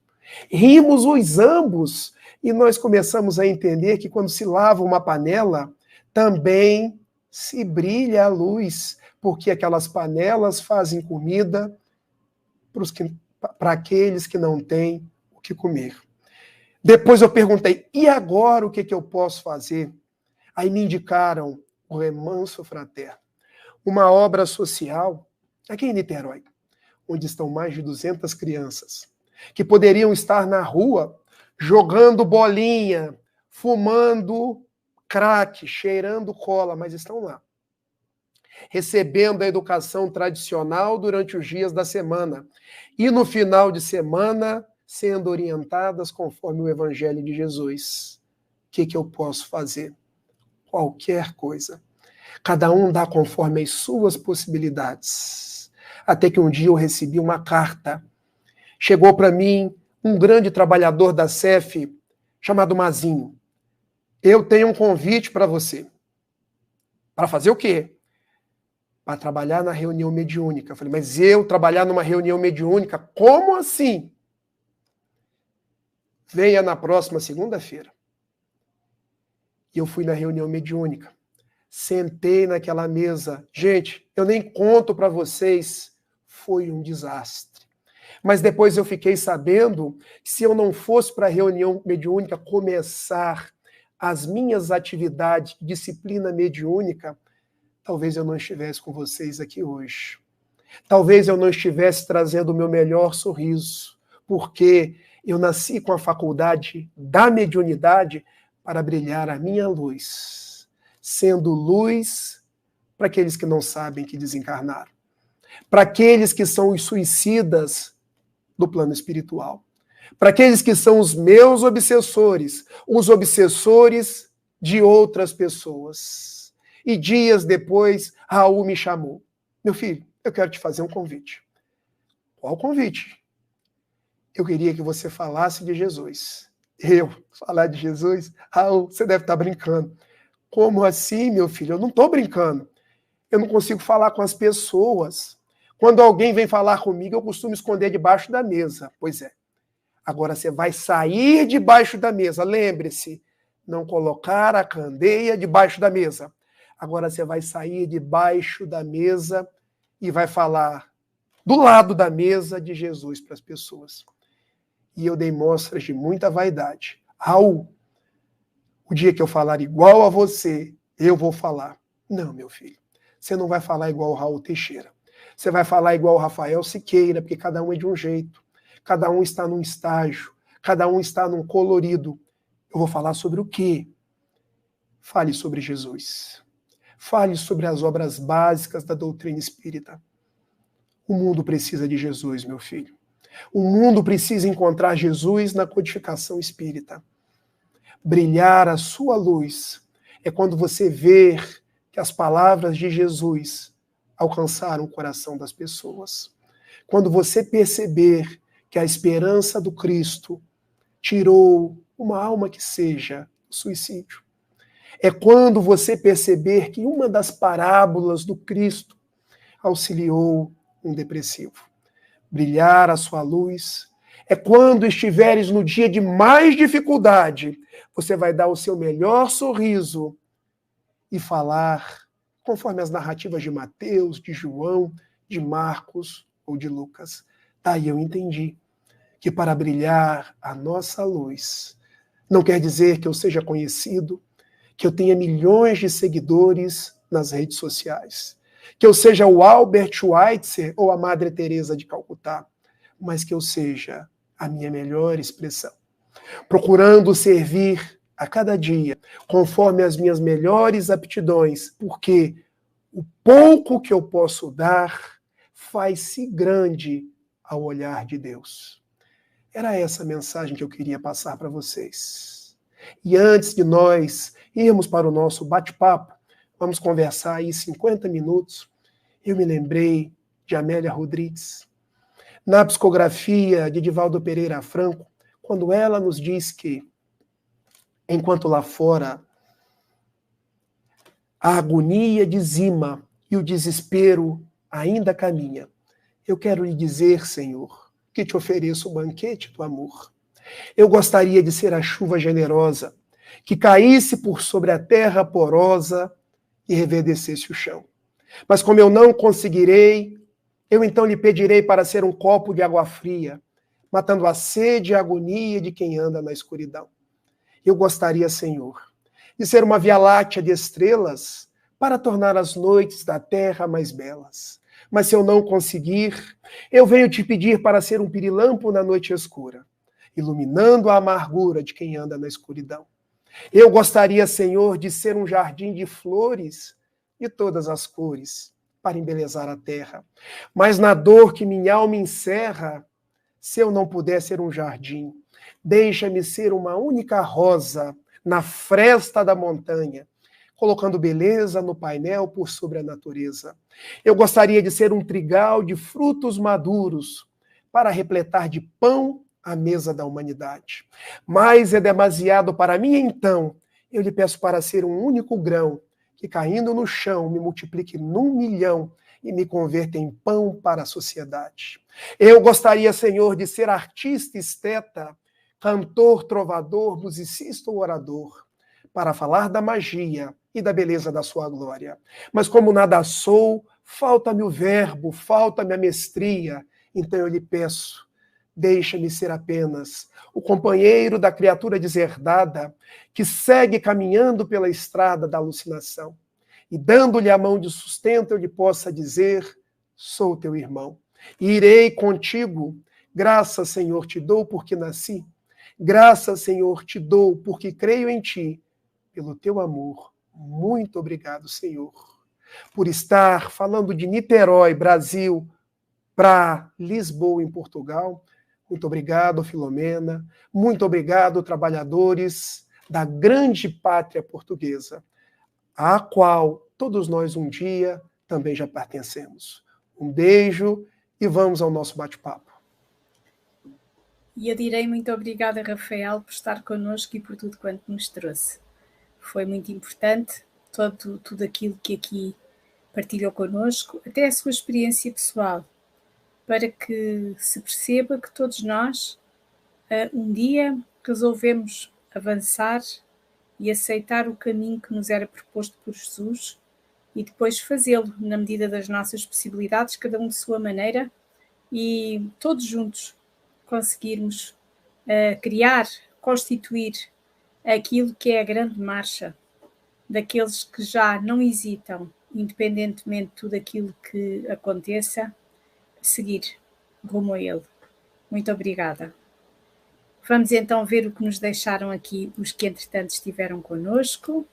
Rimos os ambos e nós começamos a entender que quando se lava uma panela, também se brilha a luz, porque aquelas panelas fazem comida para aqueles que não têm o que comer. Depois eu perguntei, e agora o que eu posso fazer? Aí me indicaram o Remanso Fraterno, uma obra social aqui em Niterói, onde estão mais de 200 crianças, que poderiam estar na rua jogando bolinha, fumando crack, cheirando cola, mas estão lá, recebendo a educação tradicional durante os dias da semana e no final de semana sendo orientadas conforme o Evangelho de Jesus. O que eu posso fazer? Qualquer coisa. Cada um dá conforme as suas possibilidades. Até que um dia eu recebi uma carta. Chegou para mim um grande trabalhador da CEF, chamado Mazinho. Eu tenho um convite para você. Para fazer o quê? Para trabalhar na reunião mediúnica. Eu falei, mas eu trabalhar numa reunião mediúnica? Como assim? venha na próxima segunda-feira. E eu fui na reunião mediúnica. Sentei naquela mesa. Gente, eu nem conto para vocês, foi um desastre. Mas depois eu fiquei sabendo que se eu não fosse para a reunião mediúnica começar as minhas atividades de disciplina mediúnica, talvez eu não estivesse com vocês aqui hoje. Talvez eu não estivesse trazendo o meu melhor sorriso, porque eu nasci com a faculdade da mediunidade para brilhar a minha luz, sendo luz para aqueles que não sabem que desencarnaram, para aqueles que são os suicidas do plano espiritual, para aqueles que são os meus obsessores, os obsessores de outras pessoas. E dias depois, Raul me chamou. Meu filho, eu quero te fazer um convite. Qual convite? Eu queria que você falasse de Jesus. Eu falar de Jesus? Raul, você deve estar brincando. Como assim, meu filho? Eu não estou brincando. Eu não consigo falar com as pessoas. Quando alguém vem falar comigo, eu costumo esconder debaixo da mesa. Pois é. Agora você vai sair debaixo da mesa. Lembre-se, não colocar a candeia debaixo da mesa. Agora você vai sair debaixo da mesa e vai falar do lado da mesa de Jesus para as pessoas. E eu dei mostras de muita vaidade. Raul, o dia que eu falar igual a você, eu vou falar. Não, meu filho, você não vai falar igual o Raul Teixeira. Você vai falar igual o Rafael Siqueira, porque cada um é de um jeito. Cada um está num estágio. Cada um está num colorido. Eu vou falar sobre o quê? Fale sobre Jesus. Fale sobre as obras básicas da doutrina espírita. O mundo precisa de Jesus, meu filho. O mundo precisa encontrar Jesus na codificação espírita. Brilhar a sua luz é quando você ver que as palavras de Jesus alcançaram o coração das pessoas. Quando você perceber que a esperança do Cristo tirou uma alma que seja do suicídio. É quando você perceber que uma das parábolas do Cristo auxiliou um depressivo. Brilhar a sua luz é quando estiveres no dia de mais dificuldade, você vai dar o seu melhor sorriso e falar conforme as narrativas de Mateus, de João, de Marcos ou de Lucas. Daí eu entendi que para brilhar a nossa luz não quer dizer que eu seja conhecido, que eu tenha milhões de seguidores nas redes sociais, que eu seja o Albert Schweitzer ou a Madre Teresa de Calcutá, mas que eu seja a minha melhor expressão, procurando servir a cada dia conforme as minhas melhores aptidões, porque o pouco que eu posso dar faz-se grande ao olhar de Deus. Era essa a mensagem que eu queria passar para vocês. E antes de nós irmos para o nosso bate-papo, vamos conversar aí 50 minutos, eu me lembrei de Amélia Rodrigues. Na psicografia de Divaldo Pereira Franco, quando ela nos diz que, enquanto lá fora a agonia dizima e o desespero ainda caminha, eu quero lhe dizer, Senhor, que te ofereço o banquete do amor. Eu gostaria de ser a chuva generosa, que caísse por sobre a terra porosa e reverdecesse o chão. Mas como eu não conseguirei, eu então lhe pedirei para ser um copo de água fria, matando a sede e a agonia de quem anda na escuridão. Eu gostaria, Senhor, de ser uma via-láctea de estrelas para tornar as noites da terra mais belas. Mas se eu não conseguir, eu venho te pedir para ser um pirilampo na noite escura, iluminando a amargura de quem anda na escuridão. Eu gostaria, Senhor, de ser um jardim de flores de todas as cores, para embelezar a terra. Mas na dor que minha alma encerra, se eu não puder ser um jardim, deixa-me ser uma única rosa na fresta da montanha, colocando beleza no painel por sobre a natureza. Eu gostaria de ser um trigal de frutos maduros para repletar de pão a mesa da humanidade. Mas é demasiado para mim, então, eu lhe peço para ser um único grão, que caindo no chão me multiplique num milhão e me converta em pão para a sociedade. Eu gostaria, Senhor, de ser artista esteta, cantor, trovador, musicista ou orador, para falar da magia e da beleza da sua glória. Mas como nada sou, falta-me o verbo, falta-me a mestria, então eu lhe peço, deixa-me ser apenas o companheiro da criatura deserdada que segue caminhando pela estrada da alucinação. E dando-lhe a mão de sustento, eu lhe possa dizer, sou teu irmão. E irei contigo, graças, Senhor, te dou porque nasci. Graças, Senhor, te dou porque creio em ti, pelo teu amor. Muito obrigado, Senhor, por estar falando de Niterói, Brasil, para Lisboa, em Portugal. Muito obrigado, Filomena. Muito obrigado, trabalhadores da grande pátria portuguesa, à qual todos nós um dia também já pertencemos. Um beijo e vamos ao nosso bate-papo. E eu direi muito obrigada, Rafael, por estar connosco e por tudo quanto nos trouxe. Foi muito importante tudo aquilo que aqui partilhou connosco, até a sua experiência pessoal, para que se perceba que todos nós um dia resolvemos avançar e aceitar o caminho que nos era proposto por Jesus e depois fazê-lo na medida das nossas possibilidades, cada um de sua maneira, e todos juntos conseguirmos criar, constituir aquilo que é a grande marcha daqueles que já não hesitam, independentemente de tudo aquilo que aconteça, seguir rumo a ele. Muito obrigada. Vamos então ver o que nos deixaram aqui os que entretanto estiveram connosco.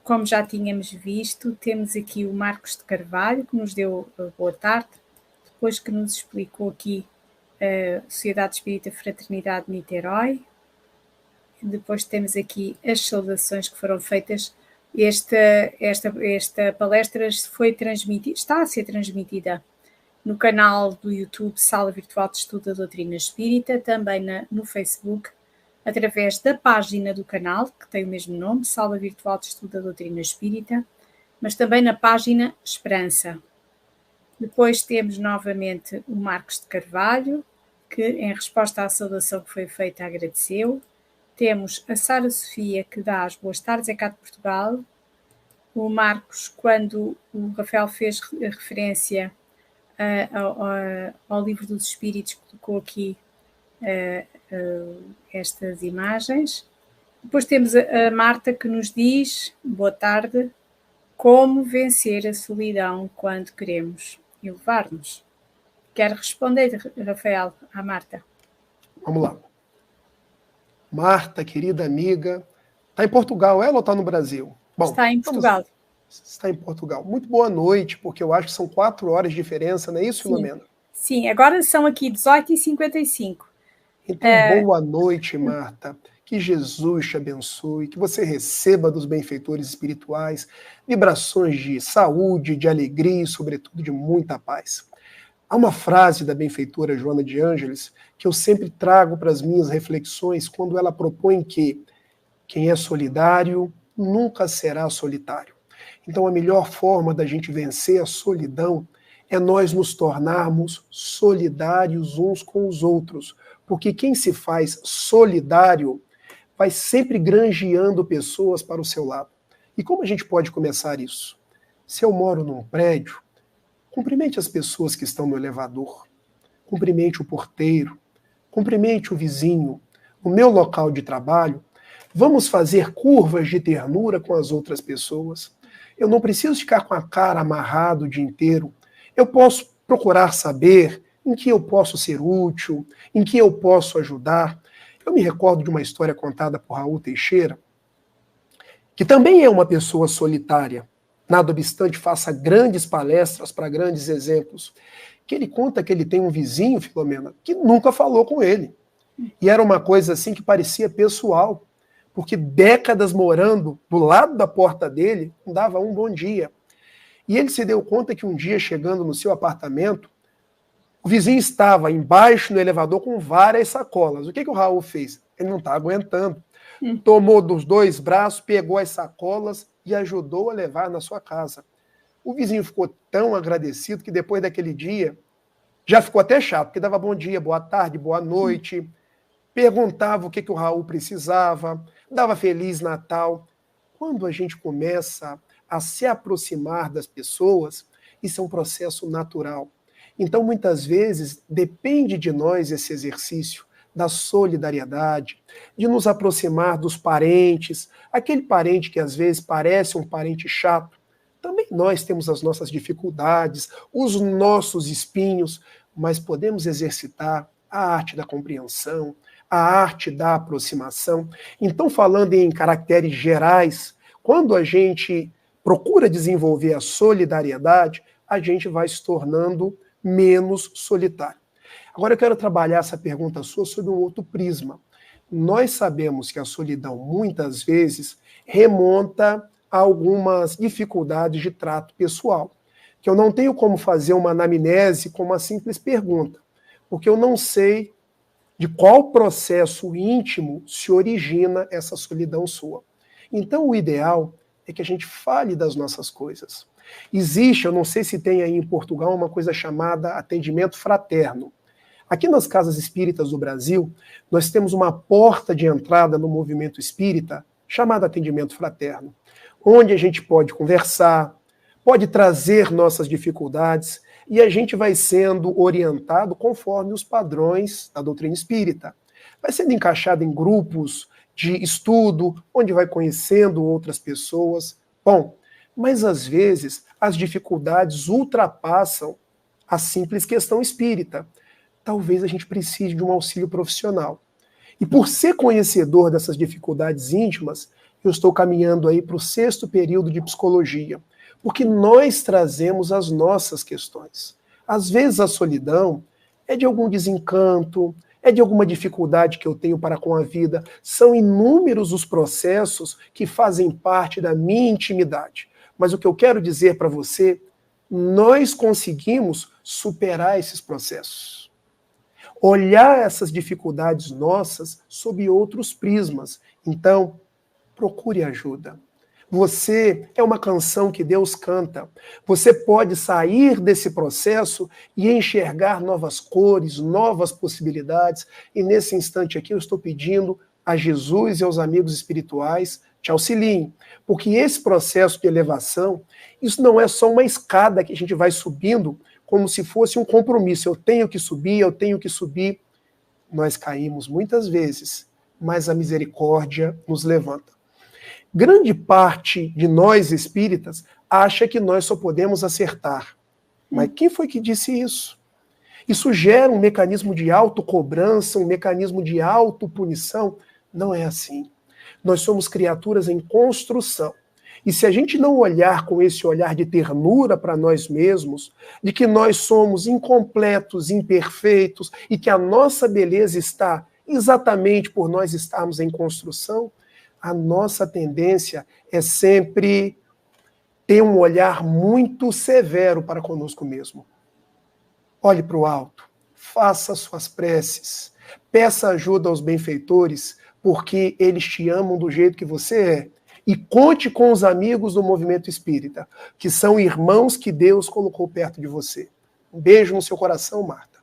Como já tínhamos visto, temos aqui o Marcos de Carvalho, que nos deu boa tarde, depois que nos explicou aqui a Sociedade Espírita Fraternidade de Niterói. Depois temos aqui as saudações que foram feitas. Esta palestra foi transmitida, está a ser transmitida no canal do YouTube Sala Virtual de Estudo da Doutrina Espírita, também no Facebook, através da página do canal, que tem o mesmo nome, Sala Virtual de Estudo da Doutrina Espírita, mas também na página Esperança. Depois temos novamente o Marcos de Carvalho, que em resposta à saudação que foi feita agradeceu. Temos a Sara Sofia, que dá as boas tardes, é cá de Portugal. O Marcos, quando o Rafael fez referência ao Livro dos Espíritos, colocou aqui estas imagens. Depois temos a Marta, que nos diz, boa tarde, como vencer a solidão quando queremos elevar-nos. Quer responder, Rafael, à Marta? Vamos lá. Marta, querida amiga, está em Portugal, ela ou está no Brasil? Bom, está em Portugal. Está em Portugal. Muito boa noite, porque eu acho que são 4 horas de diferença, não é isso, Filomena? Sim, agora são aqui 18h55. Então, boa noite, Marta. Que Jesus te abençoe, que você receba dos benfeitores espirituais vibrações de saúde, de alegria e, sobretudo, de muita paz. Há uma frase da benfeitora Joana de Ângeles que eu sempre trago para as minhas reflexões quando ela propõe que quem é solidário nunca será solitário. Então, a melhor forma da gente vencer a solidão é nós nos tornarmos solidários uns com os outros. Porque quem se faz solidário vai sempre granjeando pessoas para o seu lado. E como a gente pode começar isso? Se eu moro num prédio, cumprimente as pessoas que estão no elevador, cumprimente o porteiro, cumprimente o vizinho. No meu local de trabalho, vamos fazer curvas de ternura com as outras pessoas. Eu não preciso ficar com a cara amarrada o dia inteiro. Eu posso procurar saber em que eu posso ser útil, em que eu posso ajudar. Eu me recordo de uma história contada por Raul Teixeira, que também é uma pessoa solitária, nada obstante faça grandes palestras para grandes exemplos, que ele conta que ele tem um vizinho, Filomena, que nunca falou com ele. E era uma coisa assim que parecia pessoal, porque décadas morando do lado da porta dele, não dava um bom dia. E ele se deu conta que um dia, chegando no seu apartamento, o vizinho estava embaixo no elevador com várias sacolas. O que o Raul fez? Ele não está aguentando. Tomou dos 2 braços, pegou as sacolas e ajudou a levar na sua casa. O vizinho ficou tão agradecido que depois daquele dia já ficou até chato, porque dava bom dia, boa tarde, boa noite. perguntava o que o Raul precisava, dava Feliz Natal. Quando a gente começa a se aproximar das pessoas, isso é um processo natural. Então, muitas vezes, depende de nós esse exercício da solidariedade, de nos aproximar dos parentes, aquele parente que às vezes parece um parente chato. Também nós temos as nossas dificuldades, os nossos espinhos, mas podemos exercitar a arte da compreensão, a arte da aproximação. Então, falando em caracteres gerais, quando a gente procura desenvolver a solidariedade, a gente vai se tornando menos solitário. Agora eu quero trabalhar essa pergunta sua sobre um outro prisma. Nós sabemos que a solidão, muitas vezes, remonta a algumas dificuldades de trato pessoal, que eu não tenho como fazer uma anamnese com uma simples pergunta, porque eu não sei de qual processo íntimo se origina essa solidão sua. Então, o ideal é que a gente fale das nossas coisas. Existe, eu não sei se tem aí em Portugal, uma coisa chamada atendimento fraterno. Aqui nas casas espíritas do Brasil, nós temos uma porta de entrada no movimento espírita chamada atendimento fraterno, onde a gente pode conversar, pode trazer nossas dificuldades, e a gente vai sendo orientado conforme os padrões da doutrina espírita. Vai sendo encaixado em grupos de estudo, onde vai conhecendo outras pessoas. Bom, mas às vezes as dificuldades ultrapassam a simples questão espírita. Talvez a gente precise de um auxílio profissional. E por ser conhecedor dessas dificuldades íntimas, eu estou caminhando aí para o 6º período de psicologia, porque nós trazemos as nossas questões. Às vezes a solidão é de algum desencanto, é de alguma dificuldade que eu tenho para com a vida. São inúmeros os processos que fazem parte da minha intimidade. Mas o que eu quero dizer para você, nós conseguimos superar esses processos. Olhar essas dificuldades nossas sob outros prismas. Então, procure ajuda. Você é uma canção que Deus canta. Você pode sair desse processo e enxergar novas cores, novas possibilidades. E nesse instante aqui eu estou pedindo a Jesus e aos amigos espirituais te auxiliem. Porque esse processo de elevação, isso não é só uma escada que a gente vai subindo como se fosse um compromisso. Eu tenho que subir, eu tenho que subir. Nós caímos muitas vezes, mas a misericórdia nos levanta. Grande parte de nós espíritas acha que nós só podemos acertar. Mas quem foi que disse isso? Isso gera um mecanismo de autocobrança, um mecanismo de autopunição. Não é assim. Nós somos criaturas em construção. E se a gente não olhar com esse olhar de ternura para nós mesmos, de que nós somos incompletos, imperfeitos, e que a nossa beleza está exatamente por nós estarmos em construção, a nossa tendência é sempre ter um olhar muito severo para conosco mesmo. Olhe para o alto, faça suas preces, peça ajuda aos benfeitores, porque eles te amam do jeito que você é. E conte com os amigos do movimento espírita, que são irmãos que Deus colocou perto de você. Um beijo no seu coração, Marta.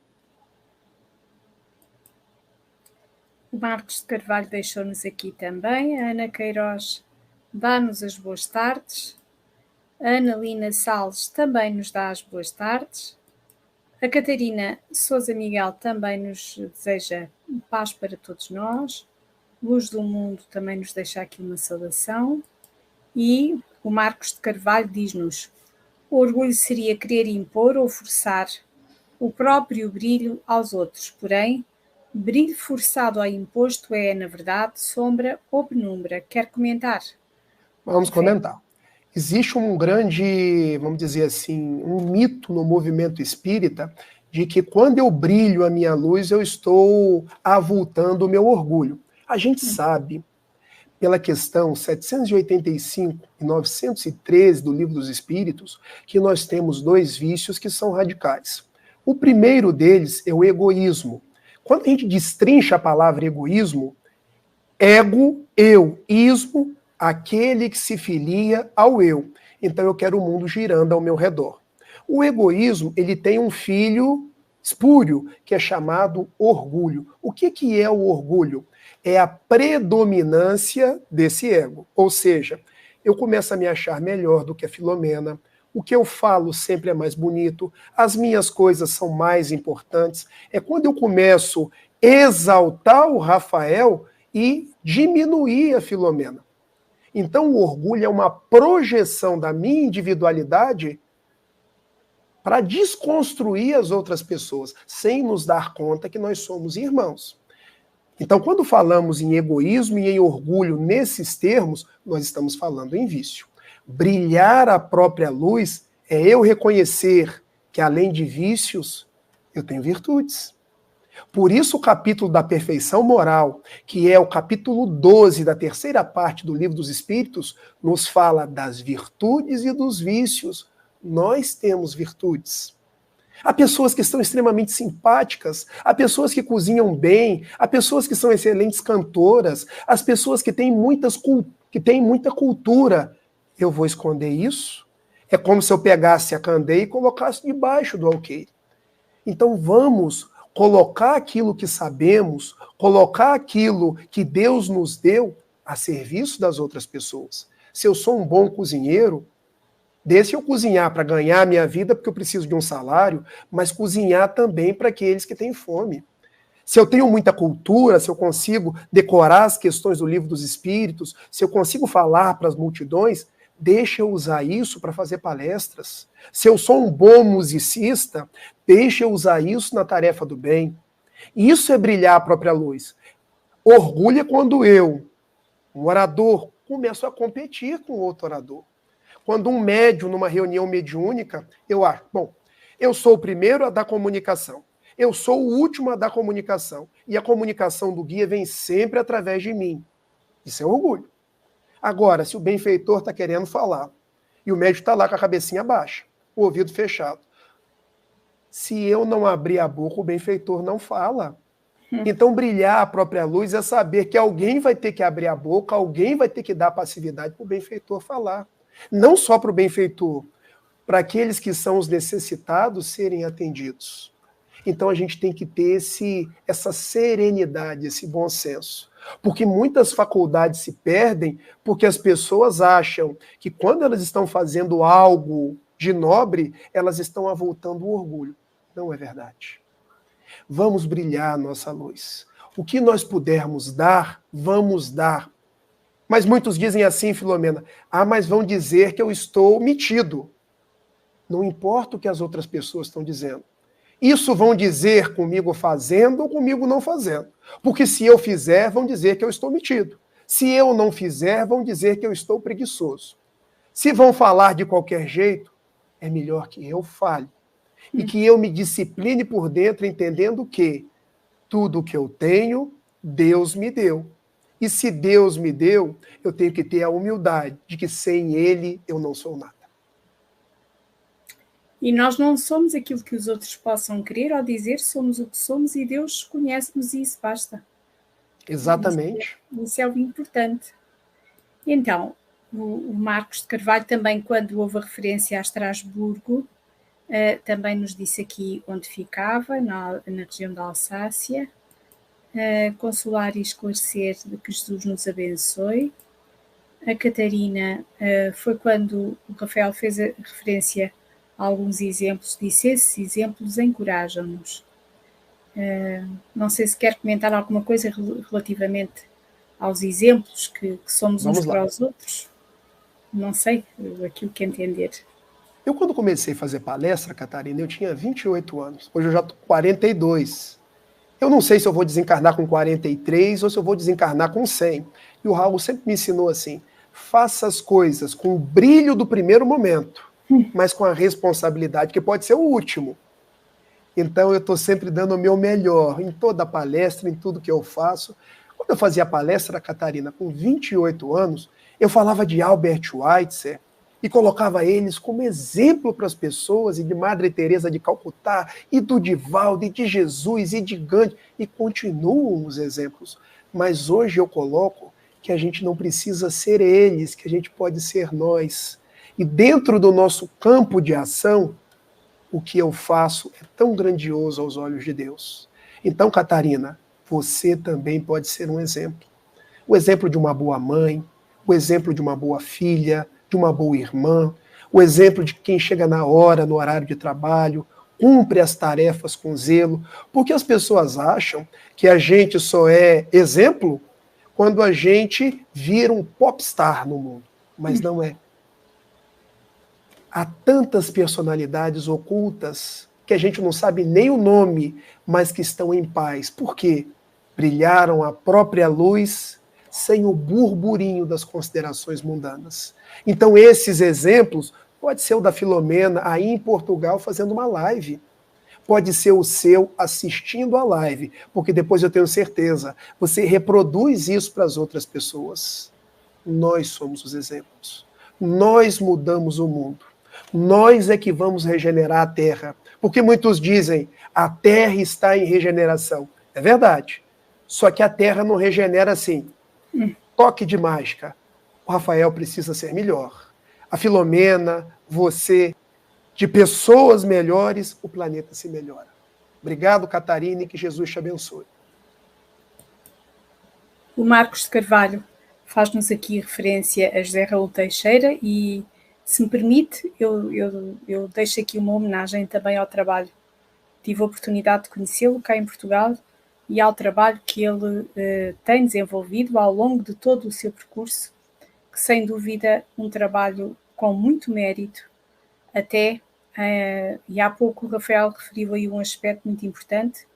O Marcos de Carvalho deixou-nos aqui também. A Ana Queiroz dá-nos as boas tardes. A Ana Lina Salles também nos dá as boas tardes. A Catarina Sousa Miguel também nos deseja paz para todos nós. Luz do Mundo também nos deixa aqui uma saudação. E o Marcos de Carvalho diz-nos: o orgulho seria querer impor ou forçar o próprio brilho aos outros, porém, brilho forçado ou imposto é, na verdade, sombra ou penumbra. Quer comentar? Vamos comentar. Existe um grande, vamos dizer assim, um mito no movimento espírita de que quando eu brilho a minha luz, eu estou avultando o meu orgulho. A gente sabe, pela questão 785 e 913 do Livro dos Espíritos, que nós temos 2 vícios que são radicais. O primeiro deles é o egoísmo. Quando a gente destrincha a palavra egoísmo, ego, eu, ismo, aquele que se filia ao eu. Então eu quero o mundo girando ao meu redor. O egoísmo, ele tem um filho espúrio, que é chamado orgulho. O que é o orgulho? É a predominância desse ego. Ou seja, eu começo a me achar melhor do que a Filomena, o que eu falo sempre é mais bonito, as minhas coisas são mais importantes. É quando eu começo a exaltar o Rafael e diminuir a Filomena. Então o orgulho é uma projeção da minha individualidade para desconstruir as outras pessoas, sem nos dar conta que nós somos irmãos. Então, quando falamos em egoísmo e em orgulho nesses termos, nós estamos falando em vício. Brilhar a própria luz é eu reconhecer que, além de vícios, eu tenho virtudes. Por isso, o capítulo da perfeição moral, que é o capítulo 12 da terceira parte do Livro dos Espíritos, nos fala das virtudes e dos vícios. Nós temos virtudes. Há pessoas que estão extremamente simpáticas, há pessoas que cozinham bem, há pessoas que são excelentes cantoras, as pessoas que têm muita cultura. Eu vou esconder isso? É como se eu pegasse a candeia e colocasse debaixo do alqueire. Então vamos colocar aquilo que sabemos, colocar aquilo que Deus nos deu a serviço das outras pessoas. Se eu sou um bom cozinheiro, deixa eu cozinhar para ganhar a minha vida, porque eu preciso de um salário, mas cozinhar também para aqueles que têm fome. Se eu tenho muita cultura, se eu consigo decorar as questões do Livro dos Espíritos, se eu consigo falar para as multidões, deixa eu usar isso para fazer palestras. Se eu sou um bom musicista, deixa eu usar isso na tarefa do bem. Isso é brilhar a própria luz. Orgulho é quando eu, um orador, começo a competir com outro orador. Quando um médium, numa reunião mediúnica, eu acho, bom, eu sou o primeiro a dar comunicação, eu sou o último a dar comunicação, e a comunicação do guia vem sempre através de mim. Isso é orgulho. Agora, se o benfeitor está querendo falar, e o médium está lá com a cabecinha baixa, o ouvido fechado, se eu não abrir a boca, o benfeitor não fala. Então, brilhar a própria luz é saber que alguém vai ter que abrir a boca, alguém vai ter que dar passividade para o benfeitor falar. Não só para o benfeitor, para aqueles que são os necessitados serem atendidos. Então a gente tem que ter essa serenidade, esse bom senso. Porque muitas faculdades se perdem porque as pessoas acham que quando elas estão fazendo algo de nobre, elas estão avultando o orgulho. Não é verdade. Vamos brilhar a nossa luz. O que nós pudermos dar, vamos dar. Mas muitos dizem assim, Filomena, mas vão dizer que eu estou metido. Não importa o que as outras pessoas estão dizendo. Isso vão dizer comigo fazendo ou comigo não fazendo. Porque se eu fizer, vão dizer que eu estou metido. Se eu não fizer, vão dizer que eu estou preguiçoso. Se vão falar de qualquer jeito, é melhor que eu fale. E que eu me discipline por dentro, entendendo que tudo que eu tenho, Deus me deu. E se Deus me deu, eu tenho que ter a humildade de que sem Ele eu não sou nada. E nós não somos aquilo que os outros possam querer ou dizer, somos o que somos e Deus conhece-nos e isso basta. Exatamente. Isso é o importante. Então, o Marcos de Carvalho também, quando houve a referência a Estrasburgo, também nos disse aqui onde ficava, na região da Alsácia. Consolar e esclarecer de que Jesus nos abençoe. A Catarina foi quando o Rafael fez a referência a alguns exemplos, disse esses exemplos encorajam-nos. Não sei se quer comentar alguma coisa relativamente aos exemplos que somos uns para os outros. Não sei, aquilo que entender. Eu, quando comecei a fazer palestra, Catarina, eu tinha 28 anos. Hoje eu já estou com 42. Eu não sei se eu vou desencarnar com 43 ou se eu vou desencarnar com 100. E o Raul sempre me ensinou assim, faça as coisas com o brilho do primeiro momento, mas com a responsabilidade, que pode ser o último. Então eu estou sempre dando o meu melhor em toda a palestra, em tudo que eu faço. Quando eu fazia palestra, Catarina, com 28 anos, eu falava de Albert Schweitzer e colocava eles como exemplo para as pessoas, e de Madre Teresa de Calcutá, e do Divaldo, e de Jesus, e de Gandhi, e continuam os exemplos. Mas hoje eu coloco que a gente não precisa ser eles, que a gente pode ser nós. E dentro do nosso campo de ação, o que eu faço é tão grandioso aos olhos de Deus. Então, Catarina, você também pode ser um exemplo. O exemplo de uma boa mãe, o exemplo de uma boa filha, de uma boa irmã, o exemplo de quem chega na hora, no horário de trabalho, cumpre as tarefas com zelo, porque as pessoas acham que a gente só é exemplo quando a gente vira um popstar no mundo, mas não é. Há tantas personalidades ocultas que a gente não sabe nem o nome, mas que estão em paz. Por quê? Brilharam a própria luz sem o burburinho das considerações mundanas. Então, esses exemplos, pode ser o da Filomena aí em Portugal fazendo uma live. Pode ser o seu assistindo a live, porque depois eu tenho certeza, você reproduz isso para as outras pessoas. Nós somos os exemplos. Nós mudamos o mundo. Nós é que vamos regenerar a Terra. Porque muitos dizem, a Terra está em regeneração. É verdade. Só que a Terra não regenera assim. Toque de mágica. O Rafael precisa ser melhor. A Filomena, você, de pessoas melhores, o planeta se melhora. Obrigado, Catarina, e que Jesus te abençoe. O Marcos de Carvalho faz-nos aqui referência a José Raul Teixeira e, se me permite, eu deixo aqui uma homenagem também ao trabalho. Tive a oportunidade de conhecê-lo cá em Portugal e ao trabalho que ele tem desenvolvido ao longo de todo o seu percurso, que sem dúvida um trabalho com muito mérito, até, e há pouco o Rafael referiu aí um aspecto muito importante,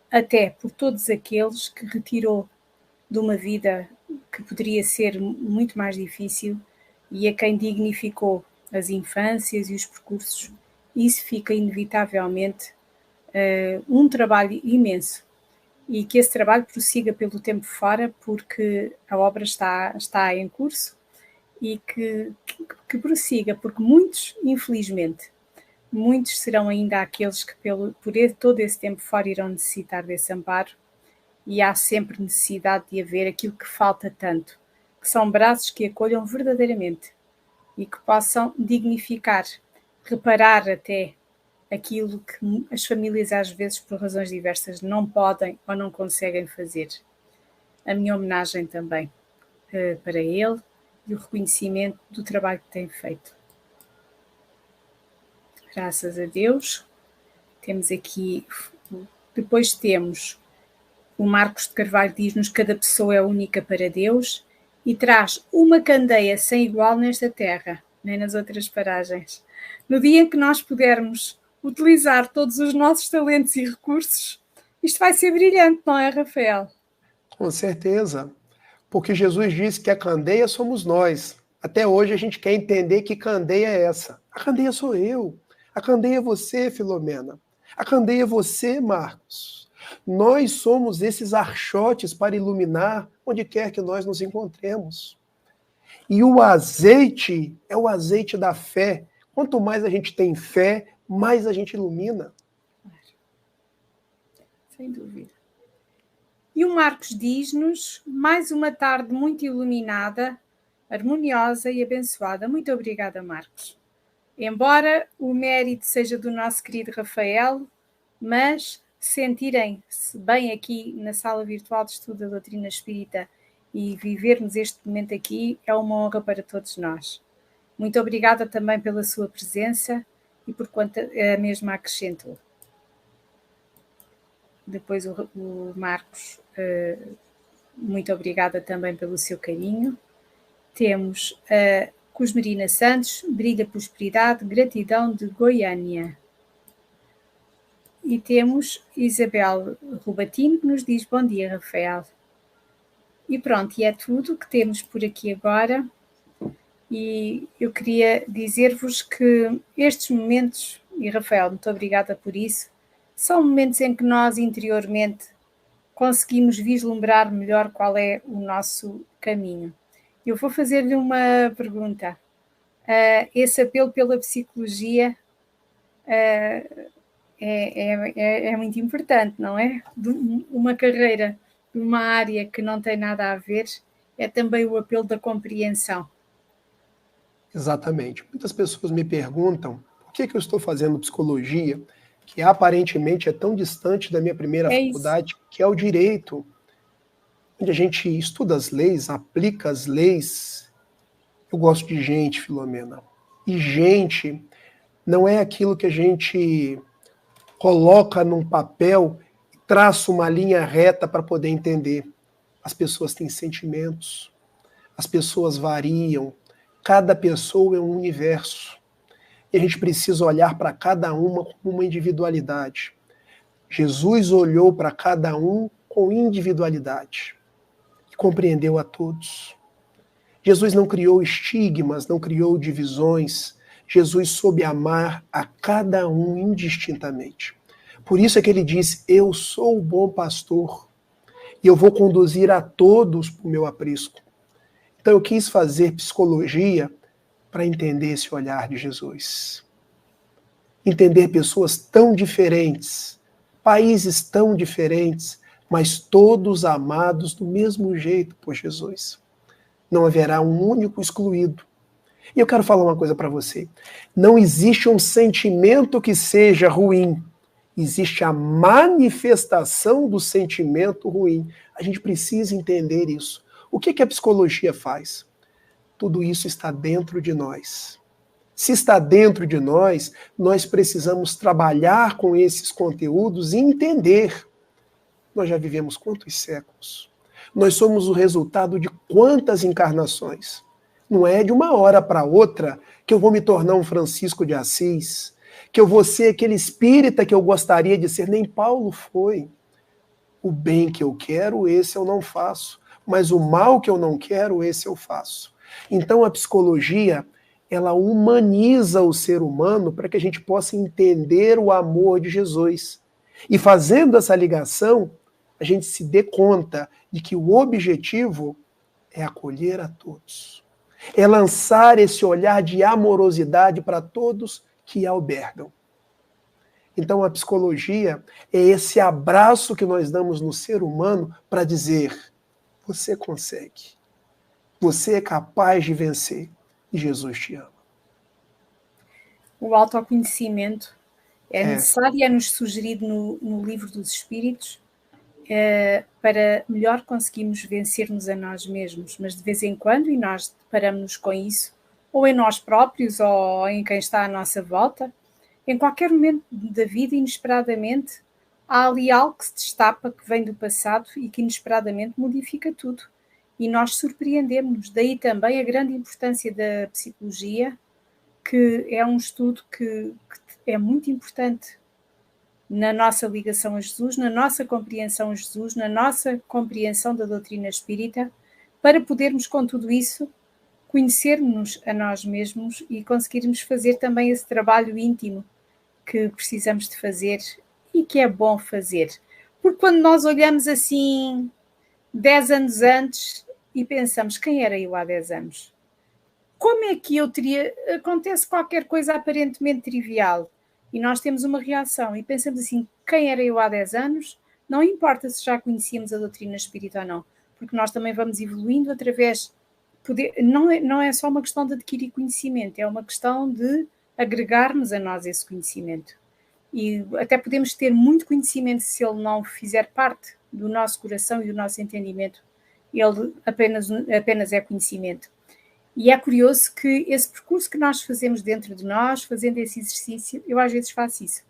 até por todos aqueles que retirou de uma vida que poderia ser muito mais difícil e a quem dignificou as infâncias e os percursos. Isso fica inevitavelmente um trabalho imenso e que esse trabalho prossiga pelo tempo fora, porque a obra está em curso e que prossiga, porque muitos, infelizmente, muitos serão ainda aqueles que por todo esse tempo fora irão necessitar desse amparo e há sempre necessidade de haver aquilo que falta tanto, que são braços que acolham verdadeiramente e que possam dignificar, reparar até aquilo que as famílias às vezes por razões diversas não podem ou não conseguem fazer. A minha homenagem também para ele e o reconhecimento do trabalho que tem feito. Graças a Deus. Temos aqui, depois temos o Marcos de Carvalho diz-nos que cada pessoa é única para Deus e traz uma candeia sem igual nesta terra, nem nas outras paragens. No dia em que nós pudermos utilizar todos os nossos talentos e recursos, isto vai ser brilhante, não é, Rafael? Com certeza. Porque Jesus disse que a candeia somos nós. Até hoje a gente quer entender que candeia é essa. A candeia sou eu. A candeia é você, Filomena. A candeia é você, Marcos. Nós somos esses archotes para iluminar onde quer que nós nos encontremos. E o azeite é o azeite da fé. Quanto mais a gente tem fé, mais a gente ilumina. Sem dúvida. E o Marcos diz-nos, mais uma tarde muito iluminada, harmoniosa e abençoada. Muito obrigada, Marcos. Embora o mérito seja do nosso querido Rafael, mas sentirem-se bem aqui na sala virtual de estudo da doutrina espírita e vivermos este momento aqui é uma honra para todos nós. Muito obrigada também pela sua presença e por quanto a mesma acrescentou. Depois o Marcos, muito obrigada também pelo seu carinho. Temos a Cosmerina Santos, brilha prosperidade, gratidão de Goiânia. E temos Isabel Rubatino, que nos diz bom dia, Rafael. E pronto, e é tudo que temos por aqui agora. E eu queria dizer-vos que estes momentos, e Rafael, muito obrigada por isso, são momentos em que nós interiormente conseguimos vislumbrar melhor qual é o nosso caminho. Eu vou fazer-lhe uma pergunta. Esse apelo pela psicologia é muito importante, não é? Uma carreira de uma área que não tem nada a ver é também o apelo da compreensão. Exatamente. Muitas pessoas me perguntam por que eu estou fazendo psicologia, que aparentemente é tão distante da minha primeira faculdade, que é o direito, onde a gente estuda as leis, aplica as leis. Eu gosto de gente, Filomena. E gente não é aquilo que a gente coloca num papel e traça uma linha reta para poder entender. As pessoas têm sentimentos, as pessoas variam, cada pessoa é um universo. E a gente precisa olhar para cada uma como uma individualidade. Jesus olhou para cada um com individualidade e compreendeu a todos. Jesus não criou estigmas, não criou divisões. Jesus soube amar a cada um indistintamente. Por isso é que ele diz: eu sou o bom pastor e eu vou conduzir a todos para o meu aprisco. Então eu quis fazer psicologia para entender esse olhar de Jesus. Entender pessoas tão diferentes, países tão diferentes, mas todos amados do mesmo jeito por Jesus. Não haverá um único excluído. E eu quero falar uma coisa para você. Não existe um sentimento que seja ruim. Existe a manifestação do sentimento ruim. A gente precisa entender isso. O que a psicologia faz? Tudo isso está dentro de nós. Se está dentro de nós, nós precisamos trabalhar com esses conteúdos e entender. Nós já vivemos quantos séculos? Nós somos o resultado de quantas encarnações? Não é de uma hora para outra que eu vou me tornar um Francisco de Assis, que eu vou ser aquele espírita que eu gostaria de ser. Nem Paulo foi. O bem que eu quero, esse eu não faço. Mas o mal que eu não quero, esse eu faço. Então a psicologia, ela humaniza o ser humano para que a gente possa entender o amor de Jesus. E fazendo essa ligação, a gente se dê conta de que o objetivo é acolher a todos. É lançar esse olhar de amorosidade para todos que albergam. Então a psicologia é esse abraço que nós damos no ser humano para dizer: você consegue. Você é capaz de vencer. E Jesus te ama. O autoconhecimento é necessário e é-nos sugerido no Livro dos Espíritos para melhor conseguirmos vencer-nos a nós mesmos. Mas de vez em quando, e nós deparamos-nos com isso, ou em nós próprios, ou em quem está à nossa volta, em qualquer momento da vida, inesperadamente, há ali algo que se destapa, que vem do passado e que inesperadamente modifica tudo. E nós surpreendemos-nos. Daí também a grande importância da psicologia, que é um estudo que é muito importante na nossa ligação a Jesus, na nossa compreensão a Jesus, na nossa compreensão da doutrina espírita, para podermos, com tudo isso, conhecermos a nós mesmos e conseguirmos fazer também esse trabalho íntimo que precisamos de fazer e que é bom fazer. Porque quando nós olhamos assim 10 anos antes e pensamos: quem era eu há 10 anos? Como é que eu teria... Acontece qualquer coisa aparentemente trivial e nós temos uma reação e pensamos assim: quem era eu há 10 anos? Não importa se já conhecíamos a doutrina espírita ou não, porque nós também vamos evoluindo através... Não é só uma questão de adquirir conhecimento, é uma questão de agregarmos a nós esse conhecimento. E até podemos ter muito conhecimento, se ele não fizer parte do nosso coração e do nosso entendimento, ele apenas é conhecimento. E é curioso que esse percurso que nós fazemos dentro de nós, fazendo esse exercício, eu às vezes faço isso.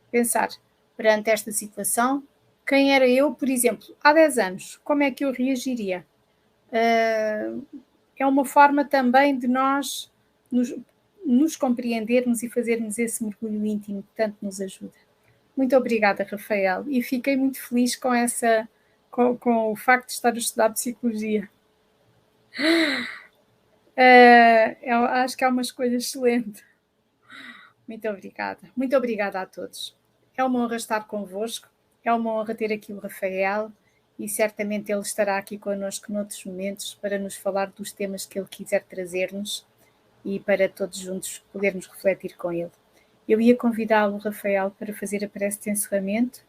Pensar, perante esta situação, quem era eu, por exemplo, há 10 anos, como é que eu reagiria? É uma forma também de nós nos compreendermos e fazermos esse mergulho íntimo que tanto nos ajuda. Muito obrigada, Rafael, e fiquei muito feliz com o facto de estar a estudar psicologia. Eu acho que é uma escolha excelente. Muito obrigada. Muito obrigada a todos. É uma honra estar convosco, é uma honra ter aqui o Rafael e certamente ele estará aqui connosco noutros momentos para nos falar dos temas que ele quiser trazer-nos e para todos juntos podermos refletir com ele. Eu ia convidá-lo, Rafael, para fazer a prece de encerramento,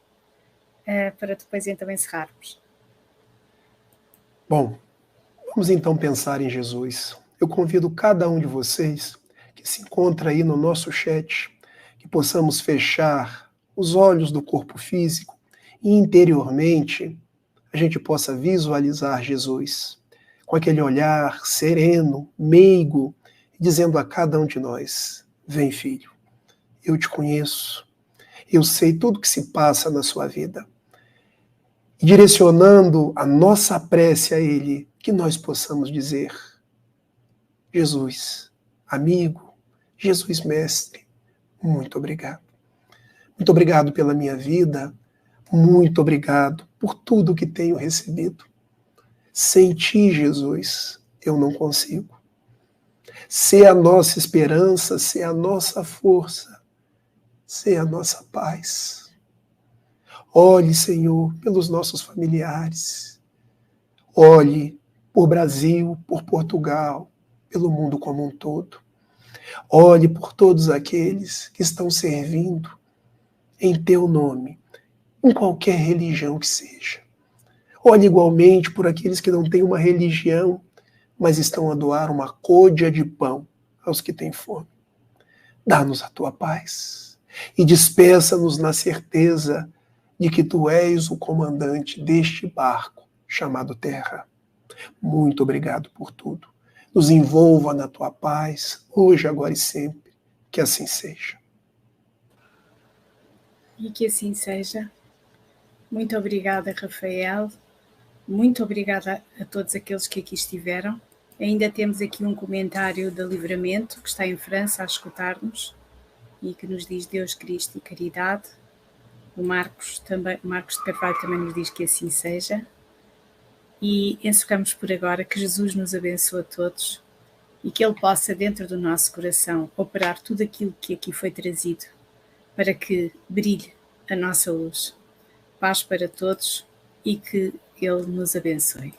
para depois então encerrarmos. Bom, vamos então pensar em Jesus. Eu convido cada um de vocês que se encontra aí no nosso chat que possamos fechar os olhos do corpo físico e interiormente a gente possa visualizar Jesus com aquele olhar sereno, meigo, dizendo a cada um de nós: vem, filho, eu te conheço, eu sei tudo que se passa na sua vida. E direcionando a nossa prece a Ele, que nós possamos dizer: Jesus, amigo, Jesus, mestre, muito obrigado. Muito obrigado pela minha vida, muito obrigado por tudo que tenho recebido. Sem ti, Jesus, eu não consigo. Ser a nossa esperança, ser a nossa força, ser a nossa paz. Olhe, Senhor, pelos nossos familiares. Olhe por Brasil, por Portugal, pelo mundo como um todo. Olhe por todos aqueles que estão servindo em teu nome, em qualquer religião que seja. Olhe igualmente por aqueles que não têm uma religião, mas estão a doar uma côdea de pão aos que têm fome. Dá-nos a tua paz e despeça-nos na certeza de que tu és o comandante deste barco chamado Terra. Muito obrigado por tudo. Nos envolva na tua paz, hoje, agora e sempre. Que assim seja. E que assim seja. Muito obrigada, Rafael. Muito obrigada a todos aqueles que aqui estiveram. Ainda temos aqui um comentário da Livramento, que está em França a escutar-nos e que nos diz Deus, Cristo e caridade. O Marcos de Carvalho também nos diz que assim seja. E encerramos por agora. Que Jesus nos abençoe a todos e que Ele possa, dentro do nosso coração, operar tudo aquilo que aqui foi trazido para que brilhe a nossa luz. Paz para todos e que Ele nos abençoe.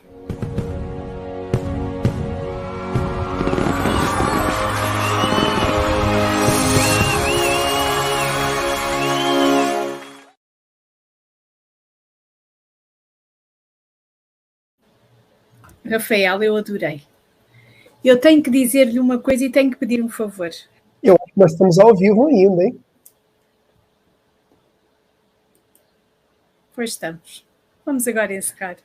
Rafael, eu adorei. Eu tenho que dizer-lhe uma coisa e tenho que pedir um favor. Eu acho que nós estamos ao vivo ainda, hein? Pois estamos. Vamos agora encerrar.